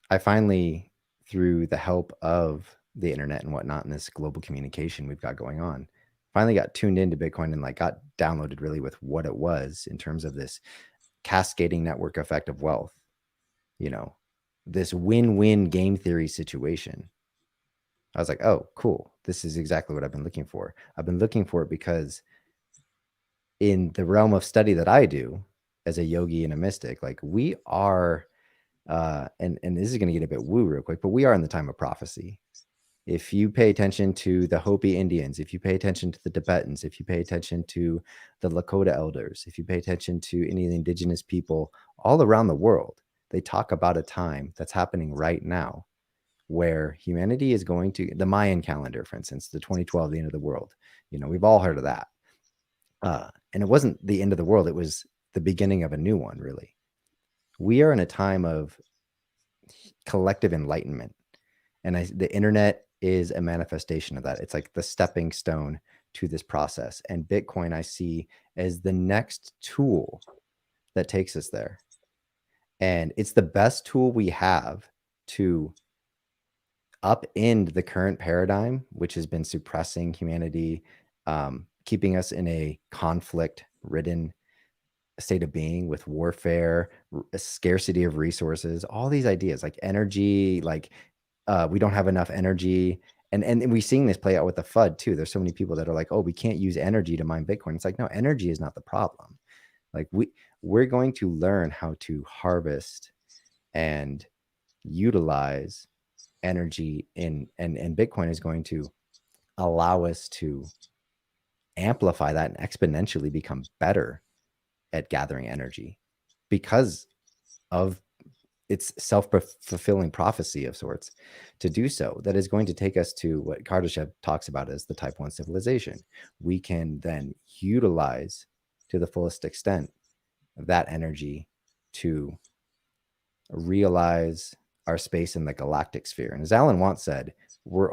I finally, through the help of the internet and whatnot, and this global communication we've got going on, finally got tuned into Bitcoin and like got downloaded really with what it was in terms of this cascading network effect of wealth, you know, this win-win game theory situation. I was like, oh, cool. This is exactly what I've been looking for. I've been looking for it because in the realm of study that I do as a yogi and a mystic, like we are, and this is going to get a bit woo real quick, but we are in the time of prophecy. If you pay attention to the Hopi Indians, if you pay attention to the Tibetans, if you pay attention to the Lakota elders, if you pay attention to any of the indigenous people all around the world, they talk about a time that's happening right now where humanity is going to, the Mayan calendar, for instance, the 2012, the end of the world. You know, we've all heard of that. And it wasn't the end of the world. It was the beginning of a new one, really. We are in a time of collective enlightenment. And the internet is a manifestation of that. It's like the stepping stone to this process. And Bitcoin I see as the next tool that takes us there. And it's the best tool we have to upend the current paradigm, which has been suppressing humanity, keeping us in a conflict-ridden state of being with warfare, a scarcity of resources, all these ideas like energy, like we don't have enough energy. And we're seeing this play out with the FUD too. There's so many people that are like, oh, we can't use energy to mine Bitcoin. It's like, no, energy is not the problem. Like we're going to learn how to harvest and utilize energy and Bitcoin is going to allow us to amplify that and exponentially become better at gathering energy because of its self-fulfilling prophecy of sorts to do so. That is going to take us to what Kardashev talks about as the type 1 civilization. We can then utilize to the fullest extent of that energy to realize our space in the galactic sphere. And as Alan once said, we're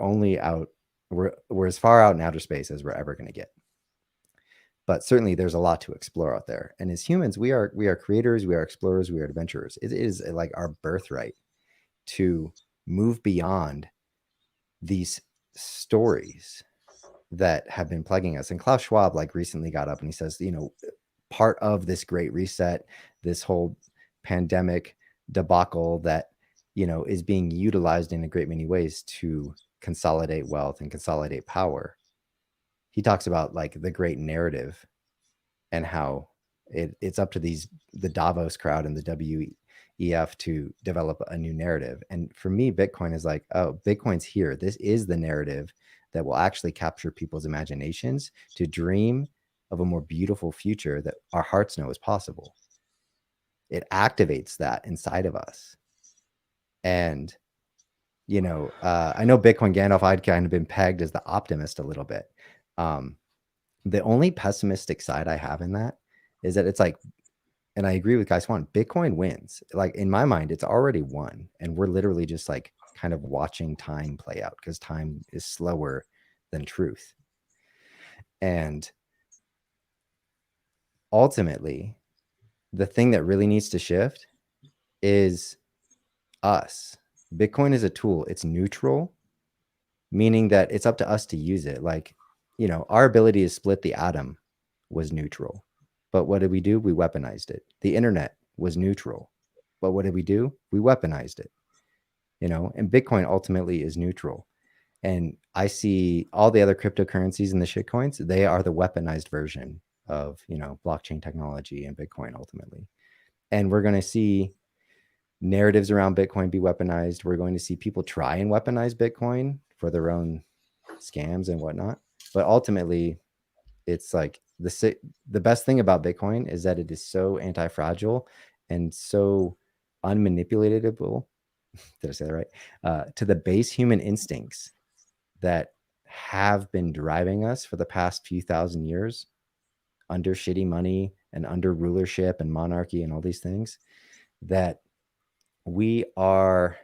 as far out in outer space as we're ever going to get. But certainly there's a lot to explore out there. And as humans, we are creators, we are explorers, we are adventurers. It is like our birthright to move beyond these stories that have been plaguing us. And Klaus Schwab like recently got up and he says, you know, part of this great reset, this whole pandemic debacle that, you know, is being utilized in a great many ways to consolidate wealth and consolidate power. He talks about like the great narrative and how it's up to the Davos crowd and the WEF to develop a new narrative. And for me, Bitcoin is like, oh, Bitcoin's here. This is the narrative that will actually capture people's imaginations to dream of a more beautiful future that our hearts know is possible. It activates that inside of us. And, you know, I know Bitcoin Gandalf, I'd kind of been pegged as the optimist a little bit. The only pessimistic side I have in that is that it's like, and I agree with Guy Swan, Bitcoin wins. Like in my mind, it's already won. And we're literally just like kind of watching time play out because time is slower than truth. And ultimately, the thing that really needs to shift is us. Bitcoin is a tool. It's neutral, meaning that it's up to us to use it. Like, you know, our ability to split the atom was neutral. But what did we do? We weaponized it. The internet was neutral. But what did we do? We weaponized it. You know, and Bitcoin ultimately is neutral. And I see all the other cryptocurrencies and the shitcoins, they are the weaponized version of, blockchain technology and Bitcoin ultimately. And we're going to see narratives around Bitcoin be weaponized. We're going to see people try and weaponize Bitcoin for their own scams and whatnot. But ultimately, it's like the best thing about Bitcoin is that it is so anti-fragile and so unmanipulatable. Did I say that right? To the base human instincts that have been driving us for the past few thousand years under shitty money and under rulership and monarchy and all these things, that we are,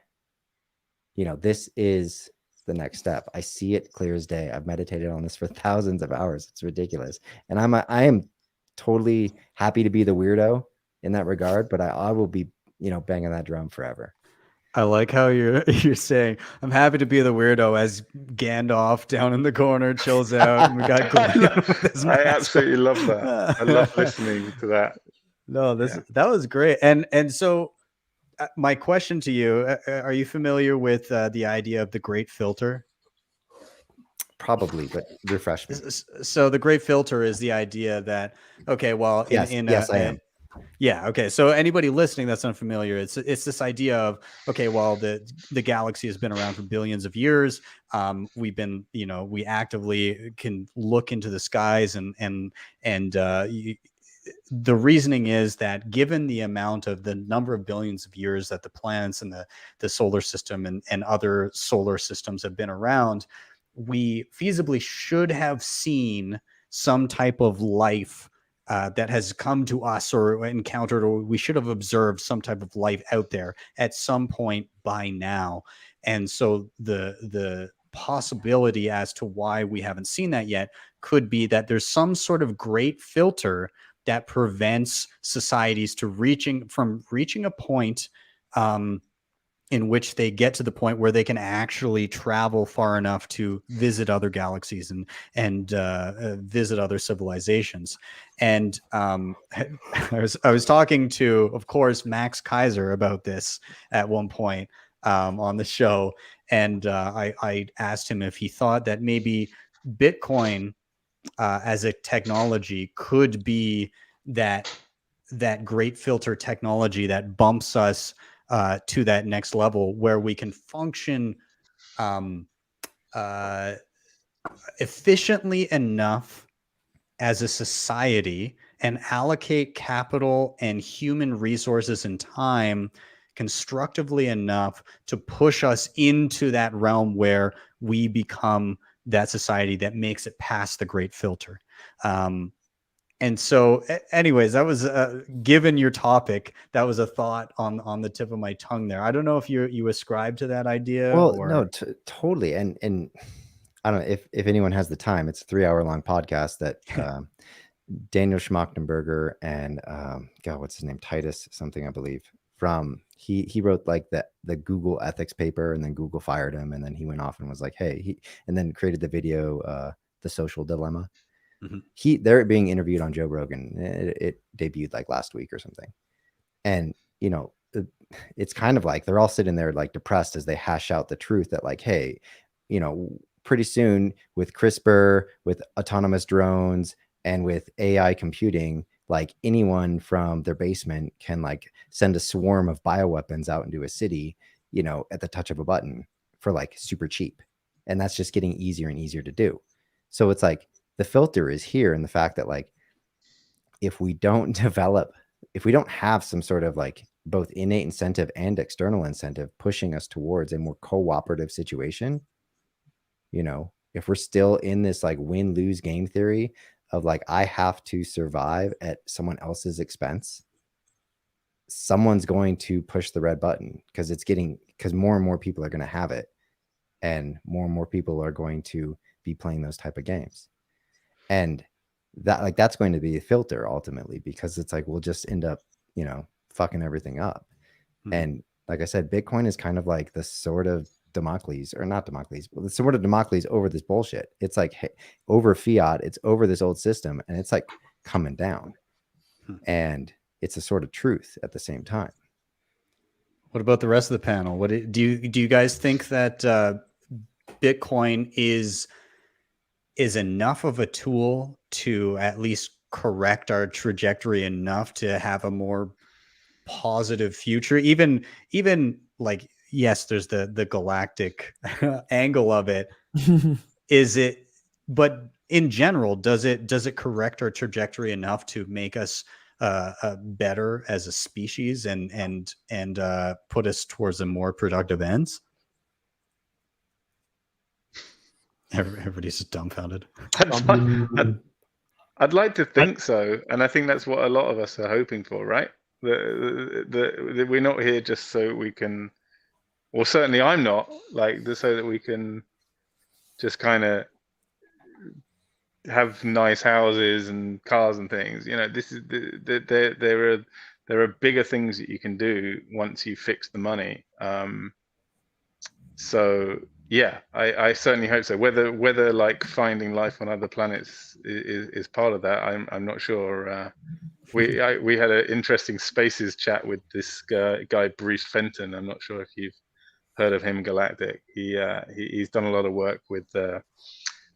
this is the next step. I see it clear as day. I've meditated on this for thousands of hours. It's ridiculous. And I am totally happy to be the weirdo in that regard, but I will be, banging that drum forever. I like how you're saying, I'm happy to be the weirdo as Gandalf down in the corner chills out. And we got Glenn with his I mask absolutely on. love that. I love listening to that. No, that was great. And so my question to you, are you familiar with the idea of the great filter? Probably, but refresh me. So the great filter is the idea that, okay, well, yes, I am. Yeah. Okay. So anybody listening that's unfamiliar, it's this idea of, okay, well, the galaxy has been around for billions of years. We've been, we actively can look into the skies and the reasoning is that given the amount of the number of billions of years that the planets and the solar system and other solar systems have been around, we feasibly should have seen some type of life that has come to us or encountered, or we should have observed some type of life out there at some point by now. And so the possibility as to why we haven't seen that yet could be that there's some sort of great filter that prevents societies to reaching a point in which they get to the point where they can actually travel far enough to visit other galaxies and visit other civilizations. And I was talking to, of course, Max Kaiser about this at one point on the show, and I asked him if he thought that maybe Bitcoin as a technology could be that great filter technology that bumps us to that next level where we can function efficiently enough as a society and allocate capital and human resources and time constructively enough to push us into that realm where we become that society that makes it past the great filter. And so anyways, that was given your topic, that was a thought on the tip of my tongue there. I don't know if you ascribe to that idea. Well, or... no, totally. And I don't know if anyone has the time, it's a 3-hour long podcast that Daniel Schmachtenberger and God, what's his name? Titus something, I believe. He wrote like the Google ethics paper, and then Google fired him, and then he went off and was like, hey, and then created the video, The Social Dilemma. Mm-hmm. They're being interviewed on Joe Rogan. It debuted like last week or something. And, it's kind of like they're all sitting there like depressed as they hash out the truth that like, hey, pretty soon with CRISPR, with autonomous drones, and with AI computing, like anyone from their basement can like send a swarm of bioweapons out into a city, at the touch of a button for like super cheap. And that's just getting easier and easier to do. So it's like the filter is here in the fact that like, if we don't have some sort of like both innate incentive and external incentive pushing us towards a more cooperative situation, if we're still in this like win-lose game theory of like, I have to survive at someone else's expense, someone's going to push the red button because more and more people are going to have it, and more people are going to be playing those type of games. And that's going to be a filter ultimately, because it's like, we'll just end up, fucking everything up. Mm-hmm. And like I said, Bitcoin is kind of like the sort of Damocles, or not Damocles, but the sort of Damocles over this bullshit. It's like, hey, over fiat, it's over this old system, and it's like coming down. And it's a sort of truth at the same time. What about the rest of the panel? What do you guys think that Bitcoin is enough of a tool to at least correct our trajectory enough to have a more positive future? Even like, yes, there's the galactic angle of it. Is it, but in general, does it correct our trajectory enough to make us better as a species and put us towards a more productive ends? Everybody's just dumbfounded. I'd like to think so, and I think that's what a lot of us are hoping for, right? That we're not here just so we can, or certainly I'm not, like, so that we can just kind of have nice houses and cars and things. You know, this is there are bigger things that you can do once you fix the money. So yeah, I certainly hope so. Whether like finding life on other planets is part of that, I'm not sure. We had an interesting spaces chat with this guy Bruce Fenton. I'm not sure if you've heard of him, Galactic. He's done a lot of work with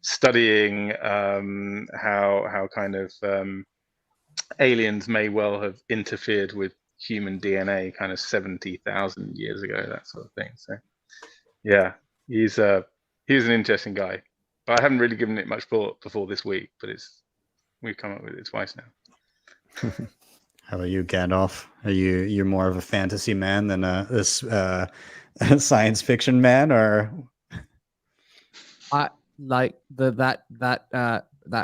studying how kind of aliens may well have interfered with human DNA kind of 70,000 years ago, that sort of thing. So yeah, he's an interesting guy, but I haven't really given it much thought before this week, but we've come up with it twice now. How about you, Gandalf? You're more of a fantasy man than a science fiction man, or? I like that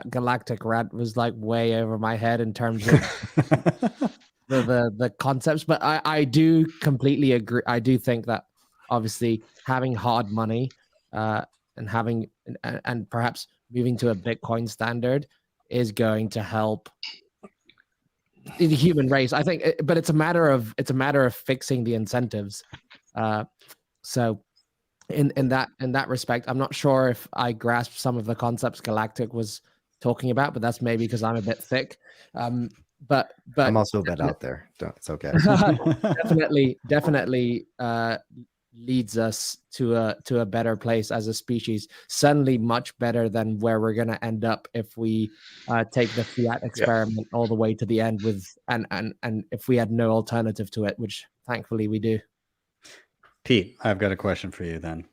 galactic rant was like way over my head in terms of the concepts, but I do completely agree. I do think that obviously having hard money and having and perhaps moving to a Bitcoin standard is going to help the human race. I think, but it's a matter of fixing the incentives. So in that respect, I'm not sure if I grasped some of the concepts Galactic was talking about, but that's maybe because I'm a bit thick. But I'm also a bit out there. It's okay. definitely leads us to a better place as a species. Certainly much better than where we're going to end up if we take the fiat experiment all the way to the end with and if we had no alternative to it, which thankfully we do. Pete, I've got a question for you then.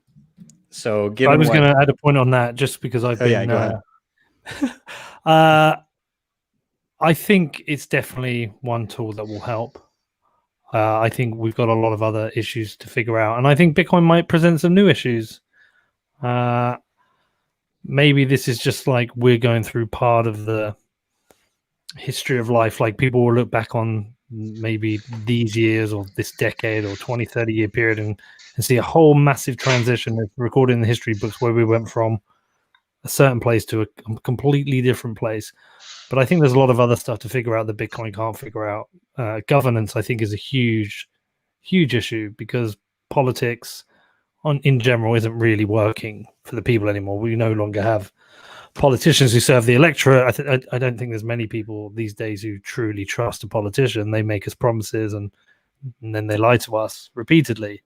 So I was going to add a point on that just because I've been. Go ahead. I think it's definitely one tool that will help. I think we've got a lot of other issues to figure out, and I think Bitcoin might present some new issues. Maybe this is just like we're going through part of the history of life. Like people will look back on maybe these years or this decade or 20, 30 year period and see a whole massive transition recorded in the history books where we went from a certain place to a completely different place. But I think there's a lot of other stuff to figure out that Bitcoin can't figure out. Governance, I think, is a huge, huge issue because politics in general isn't really working for the people anymore. We no longer have politicians who serve the electorate. I don't think there's many people these days who truly trust a politician. They make us promises and then they lie to us repeatedly.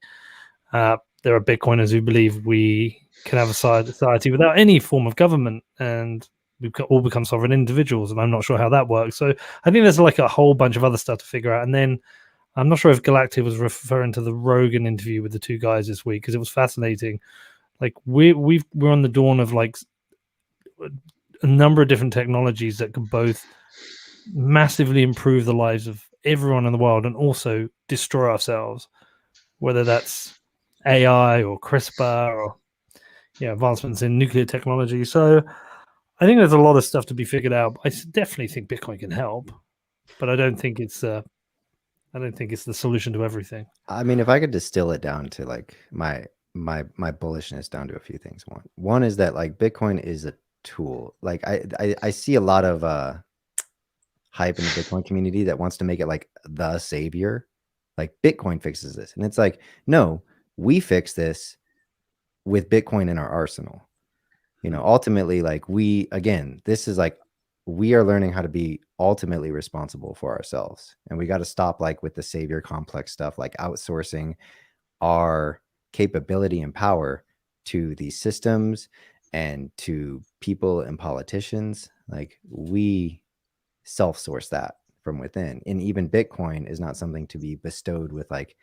There are Bitcoiners who believe we can have a society without any form of government and we've all become sovereign individuals, and I'm not sure how that works. So I think there's like a whole bunch of other stuff to figure out. And then I'm not sure if Galactic was referring to the Rogan interview with the two guys this week because it was fascinating. Like we're on the dawn of like a number of different technologies that can both massively improve the lives of everyone in the world and also destroy ourselves, whether that's AI or CRISPR or advancements in nuclear technology. So I think there's a lot of stuff to be figured out. I definitely think Bitcoin can help, but I don't think it's the solution to everything. I mean, if I could distill it down to like my bullishness down to a few things. One is that like Bitcoin is a tool. Like I see a lot of hype in the Bitcoin community that wants to make it like the savior. Like Bitcoin fixes this, and it's like, no, we fix this with Bitcoin in our arsenal. Ultimately, like this is like we are learning how to be ultimately responsible for ourselves, and we got to stop like with the savior complex stuff, like outsourcing our capability and power to these systems and to people and politicians. Like, we self-source that from within. And even Bitcoin is not something to be bestowed with like,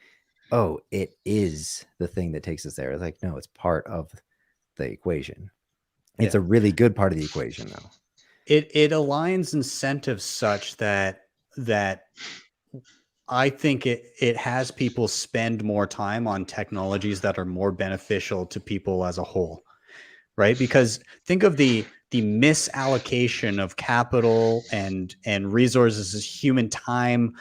oh, it is the thing that takes us there. It's like, no, it's part of the equation. It's a really good part of the equation, though. It aligns incentives such that I think it has people spend more time on technologies that are more beneficial to people as a whole, right? Because think of the misallocation of capital and resources as human time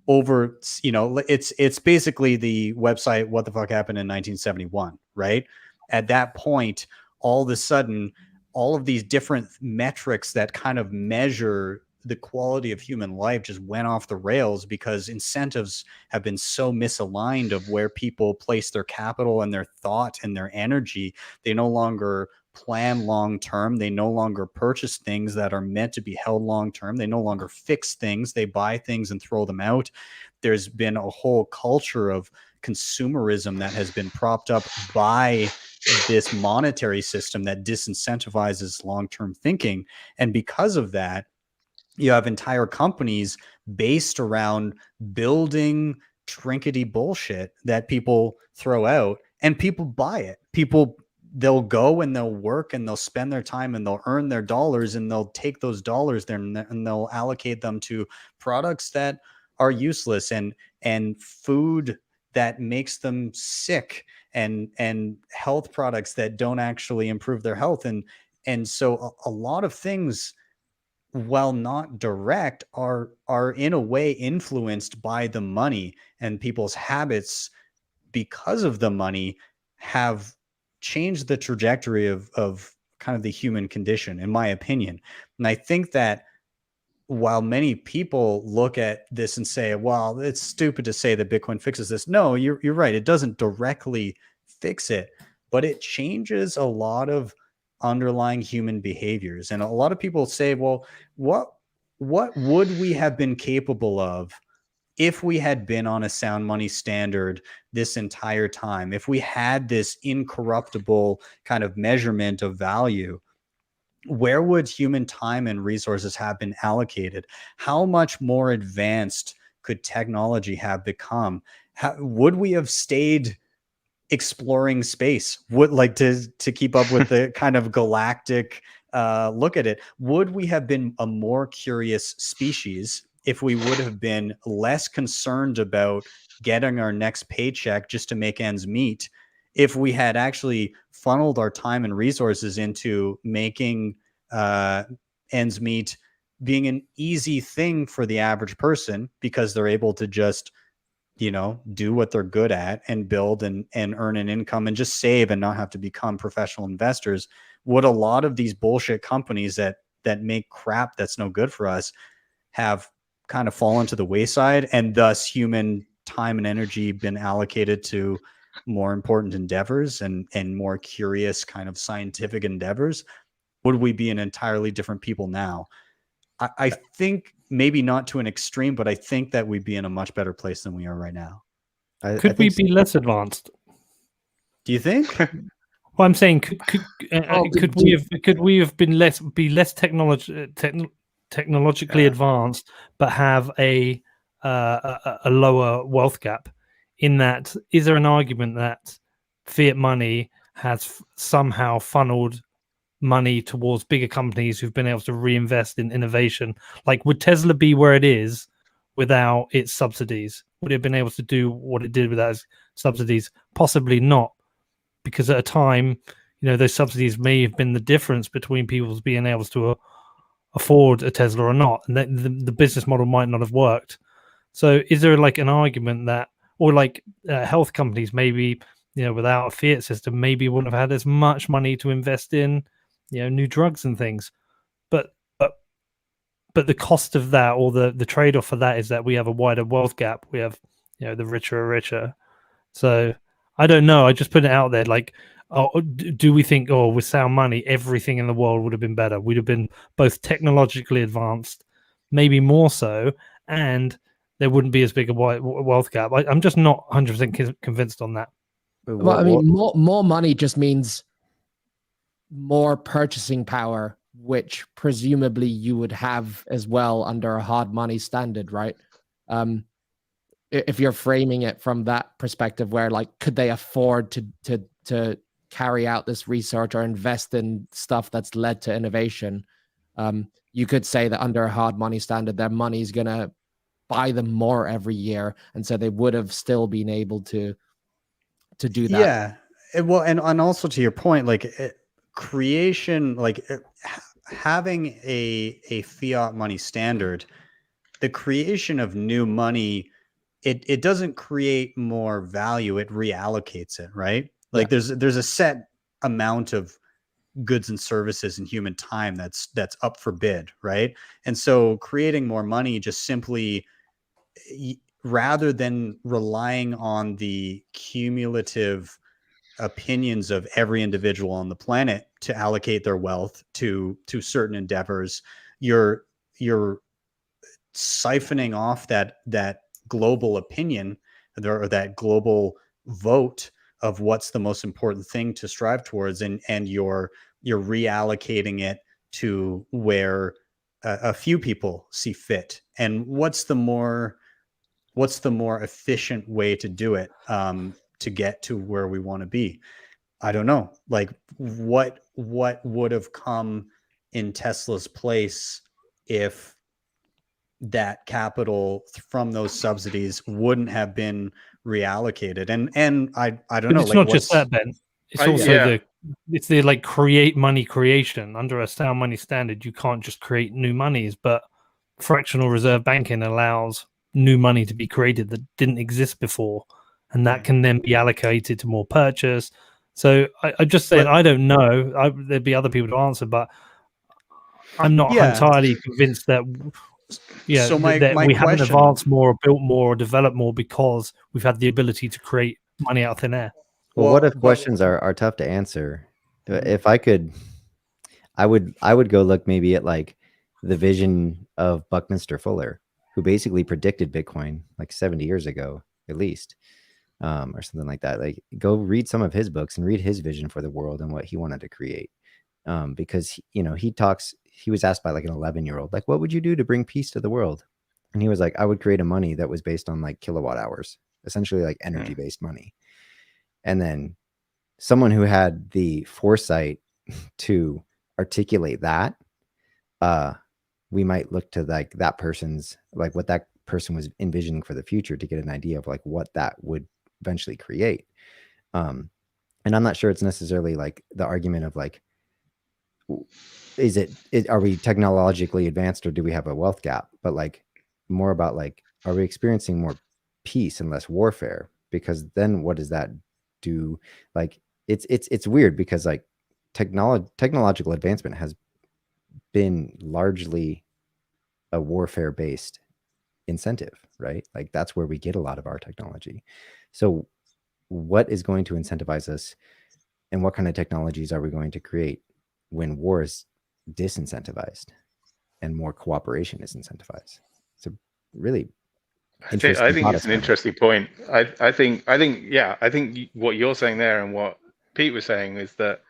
over, it's basically the website What the Fuck Happened in 1971, right? At that point, all of a sudden, all of these different metrics that kind of measure the quality of human life just went off the rails because incentives have been so misaligned of where people place their capital and their thought and their energy. They no longer plan long term. They no longer purchase things that are meant to be held long term. They no longer fix things. They buy things and throw them out. There's been a whole culture of consumerism that has been propped up by this monetary system that disincentivizes long-term thinking. And because of that, you have entire companies based around building trinkety bullshit that people throw out and people buy it. They'll go and they'll work and they'll spend their time and they'll earn their dollars and they'll take those dollars there and they'll allocate them to products that are useless and food that makes them sick and health products that don't actually improve their health. And so a lot of things, while not direct, are in a way influenced by the money, and people's habits because of the money have changed the trajectory of kind of the human condition, in my opinion. And I think that while many people look at this and say, well, it's stupid to say that Bitcoin fixes this. No, you're right. It doesn't directly fix it, but it changes a lot of underlying human behaviors. And a lot of people say, well, what would we have been capable of if we had been on a sound money standard this entire time, if we had this incorruptible kind of measurement of value? Where would human time and resources have been allocated? How much more advanced could technology have become? Would we have stayed exploring space? Would like to keep up with the kind of galactic look at it? Would we have been a more curious species if we would have been less concerned about getting our next paycheck just to make ends meet? If we had actually funneled our time and resources into making ends meet being an easy thing for the average person because they're able to just, do what they're good at and build and earn an income and just save and not have to become professional investors, would a lot of these bullshit companies that make crap that's no good for us have kind of fallen to the wayside, and thus human time and energy been allocated to more important endeavors and more curious kind of scientific endeavors? Would we be an entirely different people now? I think maybe not to an extreme, but I think that we'd be in a much better place than we are right now. Could we be less advanced? Do you think? Well, I'm saying could we have been less technologically advanced, but have a lower wealth gap? In that, is there an argument that fiat money has somehow funneled money towards bigger companies who've been able to reinvest in innovation? Like, would Tesla be where it is without its subsidies? Would it have been able to do what it did without its subsidies? Possibly not, because at a time, those subsidies may have been the difference between people being able to afford a Tesla or not, and the business model might not have worked. So is there like an argument that, or like health companies maybe, without a fiat system, maybe wouldn't have had as much money to invest in, new drugs and things, but the cost of that, or the trade-off for that, is that we have a wider wealth gap. We have, the richer are richer. So I don't know. I just put it out there. Like, do we think, with sound money, everything in the world would have been better? We'd have been both technologically advanced, maybe more so, and there wouldn't be as big a wealth gap. I'm just not 100% convinced on that. Well, I mean, more money just means more purchasing power, which presumably you would have as well under a hard money standard, right? If you're framing it from that perspective, where like, could they afford to carry out this research or invest in stuff that's led to innovation? You could say that under a hard money standard, their money is gonna buy them more every year, and so they would have still been able to do that. Yeah. Well, and also to your point, like creation, like having a fiat money standard, the creation of new money, it doesn't create more value, it reallocates it, right? Like there's a set amount of goods and services and human time that's up for bid, right? And so creating more money just simply, rather than relying on the cumulative opinions of every individual on the planet to allocate their wealth to certain endeavors, you're siphoning off that global opinion or that global vote of what's the most important thing to strive towards, and you're reallocating it to where a few people see fit. And what's the more efficient way to do it, to get to where we want to be? I don't know. Like what would have come in Tesla's place if that capital from those subsidies wouldn't have been reallocated? And I don't know. It's like, not just that, Ben. It's also the like create money creation. Under a sound money standard, you can't just create new monies, but fractional reserve banking allows new money to be created that didn't exist before, and that can then be allocated to more purchase. So I just saying, I don't know. There'd be other people to answer, but I'm not entirely convinced that. Yeah, so my we haven't advanced more, or built more, or developed more because we've had the ability to create money out of thin air. Well, what if questions are tough to answer? If I could, I would go look maybe at like the vision of Buckminster Fuller, who basically predicted Bitcoin like 70 years ago, at least, or something like that. Like, go read some of his books and read his vision for the world and what he wanted to create. Because, you know, he was asked by like an 11-year-old, like, what would you do to bring peace to the world? And he was like, I would create a money that was based on like kilowatt hours, essentially like energy based money. And then someone who had the foresight to articulate that, we might look to like that person's, like what that person was envisioning for the future to get an idea of like what that would eventually create. And I'm not sure it's necessarily like the argument of like, are we technologically advanced or do we have a wealth gap? But like more about like, are we experiencing more peace and less warfare? Because then what does that do? Like it's weird because like technological advancement has been largely a warfare based incentive, right? Like that's where we get a lot of our technology. So what is going to incentivize us, and what kind of technologies are we going to create when war is disincentivized and more cooperation is incentivized? It's a really interesting. I think it's an interesting point. I think what you're saying there and what Pete was saying is that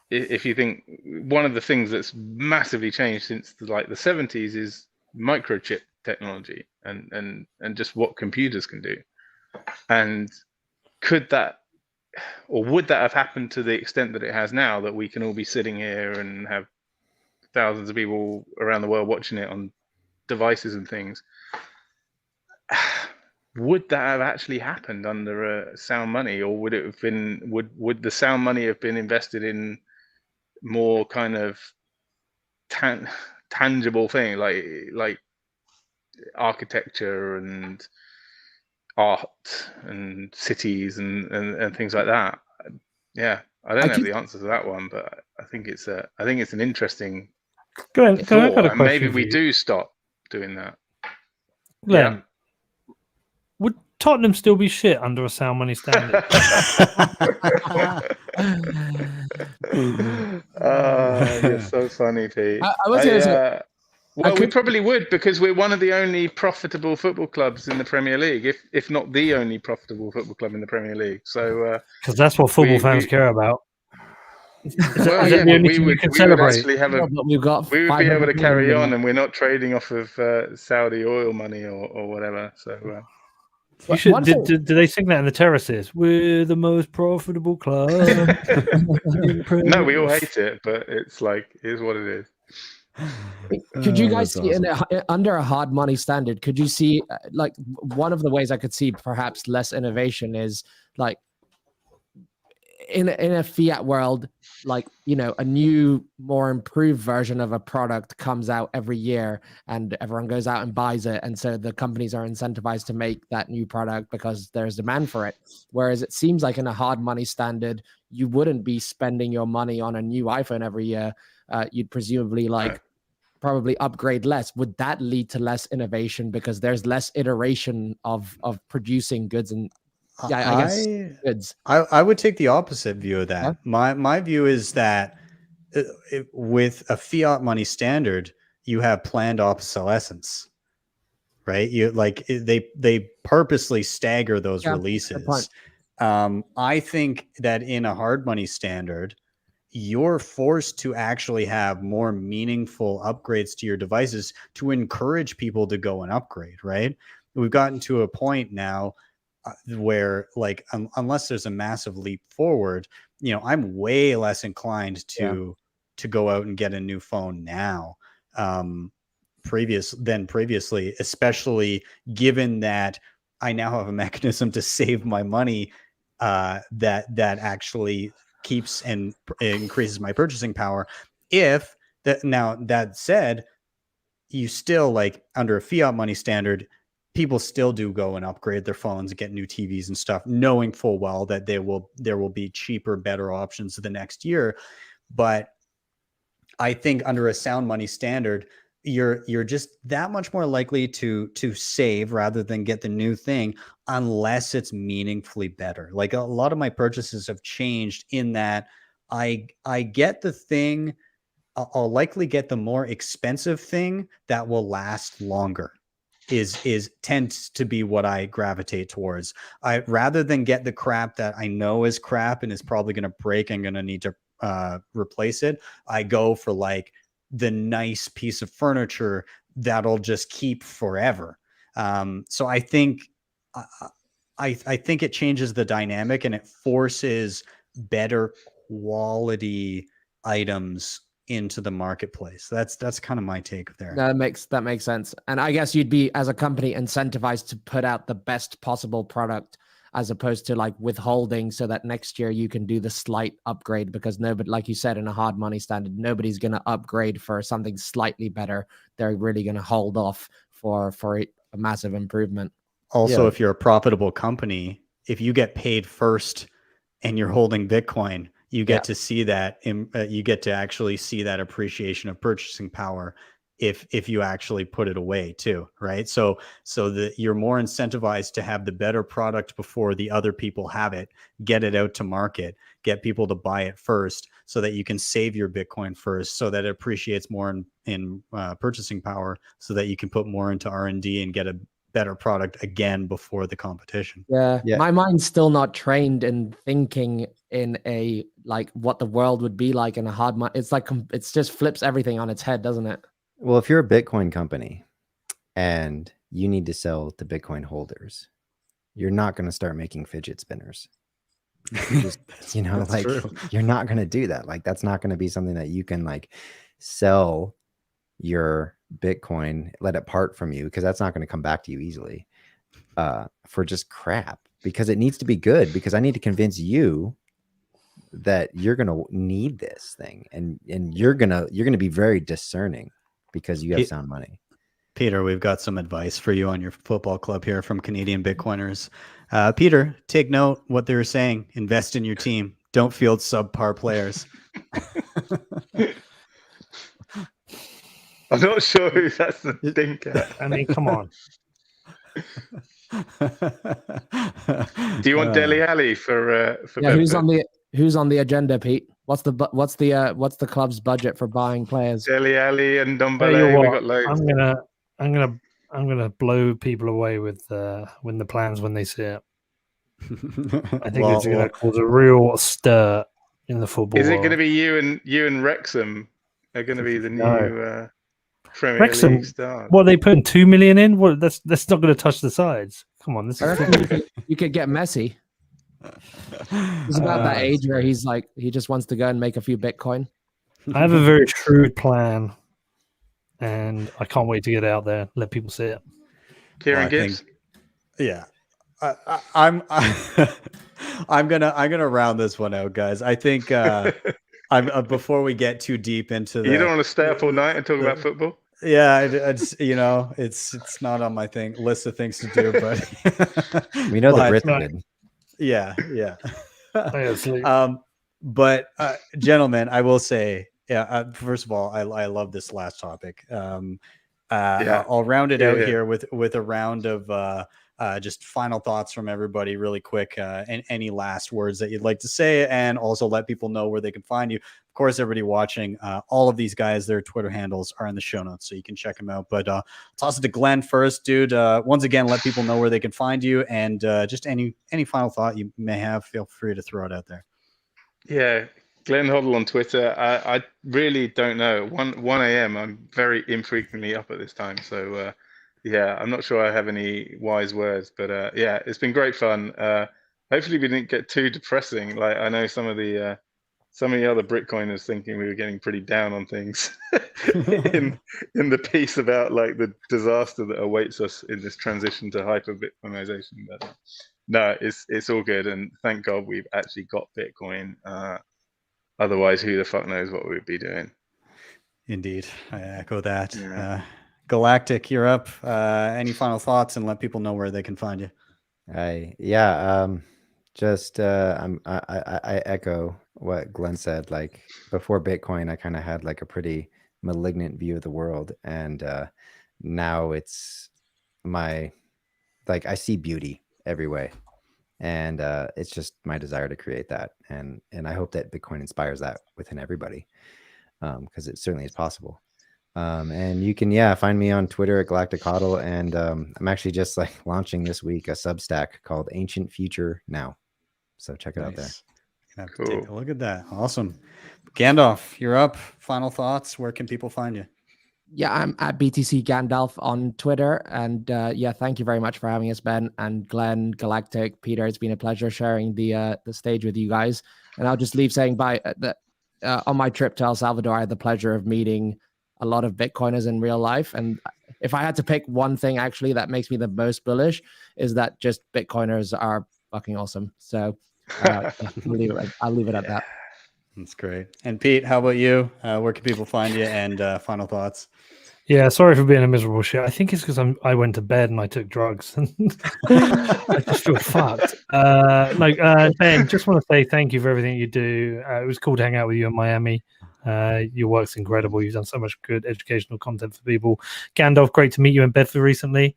if you think one of the things that's massively changed since the 70s is microchip technology and just what computers can do, and could that, or would that have happened to the extent that it has now, that we can all be sitting here and have thousands of people around the world watching it on devices and things? Would that have actually happened under sound money, or would it have been? Would the sound money have been invested in more kind of tangible thing, like architecture and art and cities and things like that? Yeah, I don't have the answer to that one, but I think it's an interesting thought, and maybe we do stop doing that. Glenn, yeah. Would Tottenham still be shit under a sound money standard? You're so funny, Pete. I was going to say, Well, we probably would, because we're one of the only profitable football clubs in the Premier League, if not the only profitable football club in the Premier League. So because that's what football fans care about. Well, is yeah, that the but only we thing you would can we would celebrate? actually have Well, but we've got we would be able to 500 carry million on, and we're not trading off of Saudi oil money or whatever. So You should. One thing- Do they sing that in the terraces? We're the most profitable club. no, we all hate it, but it's like, here's what it is. Could you guys that's see awesome. under a hard money standard? Could you see like one of the ways I could see perhaps less innovation is like in a fiat world, like, you know, a new, more improved version of a product comes out every year and everyone goes out and buys it. And so the companies are incentivized to make that new product because there's demand for it. Whereas it seems like in a hard money standard, you wouldn't be spending your money on a new iPhone every year. You'd presumably probably upgrade less. Would that lead to less innovation because there's less iteration of producing goods and I guess goods? I would take the opposite view of that. Yeah. My view is that with a fiat money standard, you have planned obsolescence, right? You like they purposely stagger those releases. I think that in a hard money standard, you're forced to actually have more meaningful upgrades to your devices to encourage people to go and upgrade, right? We've gotten to a point now where like unless there's a massive leap forward, you know, I'm way less inclined to go out and get a new phone now previously, especially given that I now have a mechanism to save my money that actually keeps and increases my purchasing power. If that, now that said, you still, like, under a fiat money standard, people still do go and upgrade their phones and get new TVs and stuff, knowing full well that there will be cheaper, better options the next year. But I think under a sound money standard, you're just that much more likely to save rather than get the new thing, unless it's meaningfully better. Like, a lot of my purchases have changed in that I get the thing, I'll likely get the more expensive thing that will last longer. Tends to be what I gravitate towards. I rather than get the crap that I know is crap and is probably going to break and going to need to replace it, I go for like the nice piece of furniture that'll just keep forever. So I think I think it changes the dynamic and it forces better quality items into the marketplace. That's kind of my take there. That makes sense. And I guess you'd be, as a company, incentivized to put out the best possible product, as opposed to like withholding so that next year you can do the slight upgrade, because nobody, like you said, in a hard money standard, nobody's going to upgrade for something slightly better. They're really going to hold off for a massive improvement. Also, if you're a profitable company, if you get paid first and you're holding Bitcoin, you get to see that, you get to actually see that appreciation of purchasing power if you actually put it away too, right? So that you're more incentivized to have the better product before the other people have it, get it out to market, get people to buy it first, so that you can save your Bitcoin first, so that it appreciates more in purchasing power, so that you can put more into R&D and get a better product again before the competition. Yeah. My mind's still not trained in thinking in a like what the world would be like in a hard money. It's like it's just flips everything on its head, doesn't it? Well, if you're a Bitcoin company and you need to sell to Bitcoin holders, you're not going to start making fidget spinners. You know, like true. You're not going to do that. Like, that's not going to be something that you can like sell your Bitcoin, let it part from you, because that's not going to come back to you easily for just crap, because it needs to be good, because I need to convince you that you're going to need this thing, and you're going to be very discerning because you have sound money. Peter, we've got some advice for you on your football club here from Canadian Bitcoiners. Peter, take note what they're saying. Invest in your team. Don't field subpar players. I'm not sure who that's the thinker. I mean, come on. Do you want Dele Alli for who's on the agenda, Pete? What's the club's budget for buying players? Dele Alli and Tell you Dombele, we what, got loads. I'm gonna blow people away with when the plans when they see it. I think it's going to cause a real stir in the football Is it world. going to be you and Wrexham are going to be the new Premier Wrexham, League stars? What, they putting 2 million in? What, that's not going to touch the sides. Come on, this I is reckon you could get Messi. He's about that age where he's like, he just wants to go and make a few Bitcoin. I have a very shrewd plan, and I can't wait to get it out there, let people see it. Kieran Gibbs. Yeah, I'm gonna round this one out, guys. I think I'm before we get too deep into You don't want to stay up all night and talk about football. Yeah, it's not on my list of things to do, but we know the Brits did. Yeah. I but gentlemen, I will say, first of all, I love this last topic. I'll round it out here with a round of just final thoughts from everybody really quick, and any last words that you'd like to say, and also let people know where they can find you. Of course, everybody watching, all of these guys, their Twitter handles are in the show notes, so you can check them out. But toss it to Glenn first, dude. Once again, let people know where they can find you, and just any final thought you may have, feel free to throw it out there. Yeah, Glenn Hodl on Twitter. I really don't know. 1 a.m. I'm very infrequently up at this time, so yeah, I'm not sure I have any wise words, but yeah, it's been great fun. Hopefully, we didn't get too depressing. Like, I know some of the other Bitcoiners thinking we were getting pretty down on things in the piece about like the disaster that awaits us in this transition to hyper Bitcoinization. But no, it's all good, and thank God we've actually got Bitcoin. Otherwise, who the fuck knows what we'd be doing? Indeed, I echo that. Yeah. Galactic, you're up. Any final thoughts, and let people know where they can find you? I echo what Glenn said. Like, before Bitcoin, I kind of had like a pretty malignant view of the world, and now it's I see beauty every way, and it's just my desire to create that, and I hope that Bitcoin inspires that within everybody, because it certainly is possible. And you can find me on Twitter at Galactic Hodl, and I'm actually just like launching this week a Substack called Ancient Future Now, so check it out there. Have to take a look at that. Awesome. Gandalf, you're up. Final thoughts. Where can people find you? Yeah, I'm at BTC Gandalf on Twitter, and yeah, thank you very much for having us, Ben and Glenn, Galactic, Peter. It's been a pleasure sharing the stage with you guys, and I'll just leave saying on my trip to El Salvador, I had the pleasure of meeting a lot of Bitcoiners in real life. And if I had to pick one thing actually that makes me the most bullish, is that just Bitcoiners are fucking awesome. So I'll leave it at that. That's great. And Pete, how about you? Where can people find you? And final thoughts? Yeah, sorry for being a miserable shit. I think it's because I went to bed and I took drugs, and I just feel fucked. Ben, just want to say thank you for everything you do. It was cool to hang out with you in Miami. Your work's incredible. You've done so much good educational content for people. Gandalf, great to meet you in Bedford recently.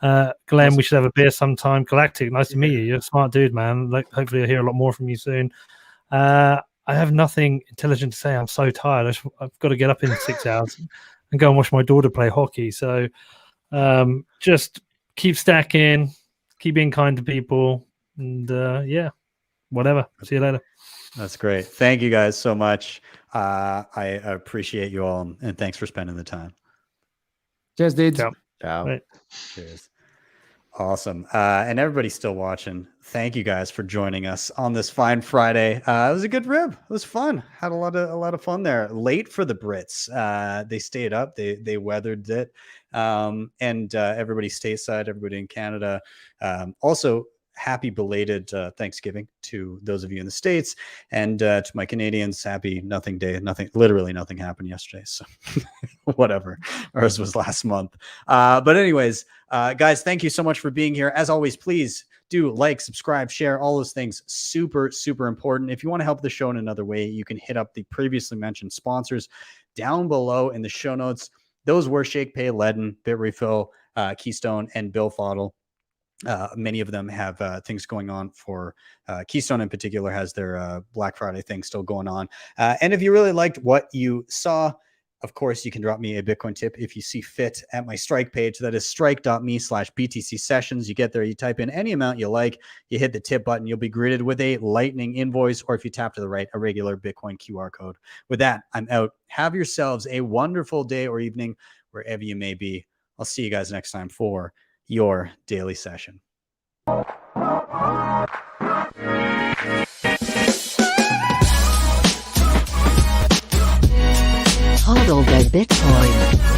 Glenn, we should have a beer sometime. Galactic, nice to meet you. You're a smart dude, man. Like, hopefully I'll hear a lot more from you soon. I have nothing intelligent to say. I'm so tired. I've got to get up in 6 hours and go and watch my daughter play hockey. So just keep stacking, keep being kind to people, and yeah, whatever. See you later. That's great. Thank you guys so much. I appreciate you all, and thanks for spending the time. Cheers, dudes. Ciao. Right. Cheers. Awesome. And everybody still watching, thank you guys for joining us on this fine Friday. It was a good rib. It was fun. Had a lot of fun there. Late for the Brits. They stayed up. They weathered it. And everybody stateside, everybody in Canada. Also, happy belated Thanksgiving to those of you in the States, and to my Canadians, happy nothing day. Literally nothing happened yesterday, so whatever. Ours was last month. But anyways, guys, thank you so much for being here. As always, please do like, subscribe, share, all those things. Super, super important. If you want to help the show in another way, you can hit up the previously mentioned sponsors down below in the show notes. Those were Shakepay, LEDN, Bitrefill, Keystone, and BillFodl. Many of them have things going on for Keystone in particular has their Black Friday thing still going on. And if you really liked what you saw, of course, you can drop me a Bitcoin tip if you see fit at my Strike page. That is strike.me/BTC sessions. You get there, you type in any amount you like, you hit the tip button, you'll be greeted with a Lightning invoice, or if you tap to the right, a regular Bitcoin QR code. With that, I'm out. Have yourselves a wonderful day or evening, wherever you may be. I'll see you guys next time for your daily session. Hodl the Bitcoin.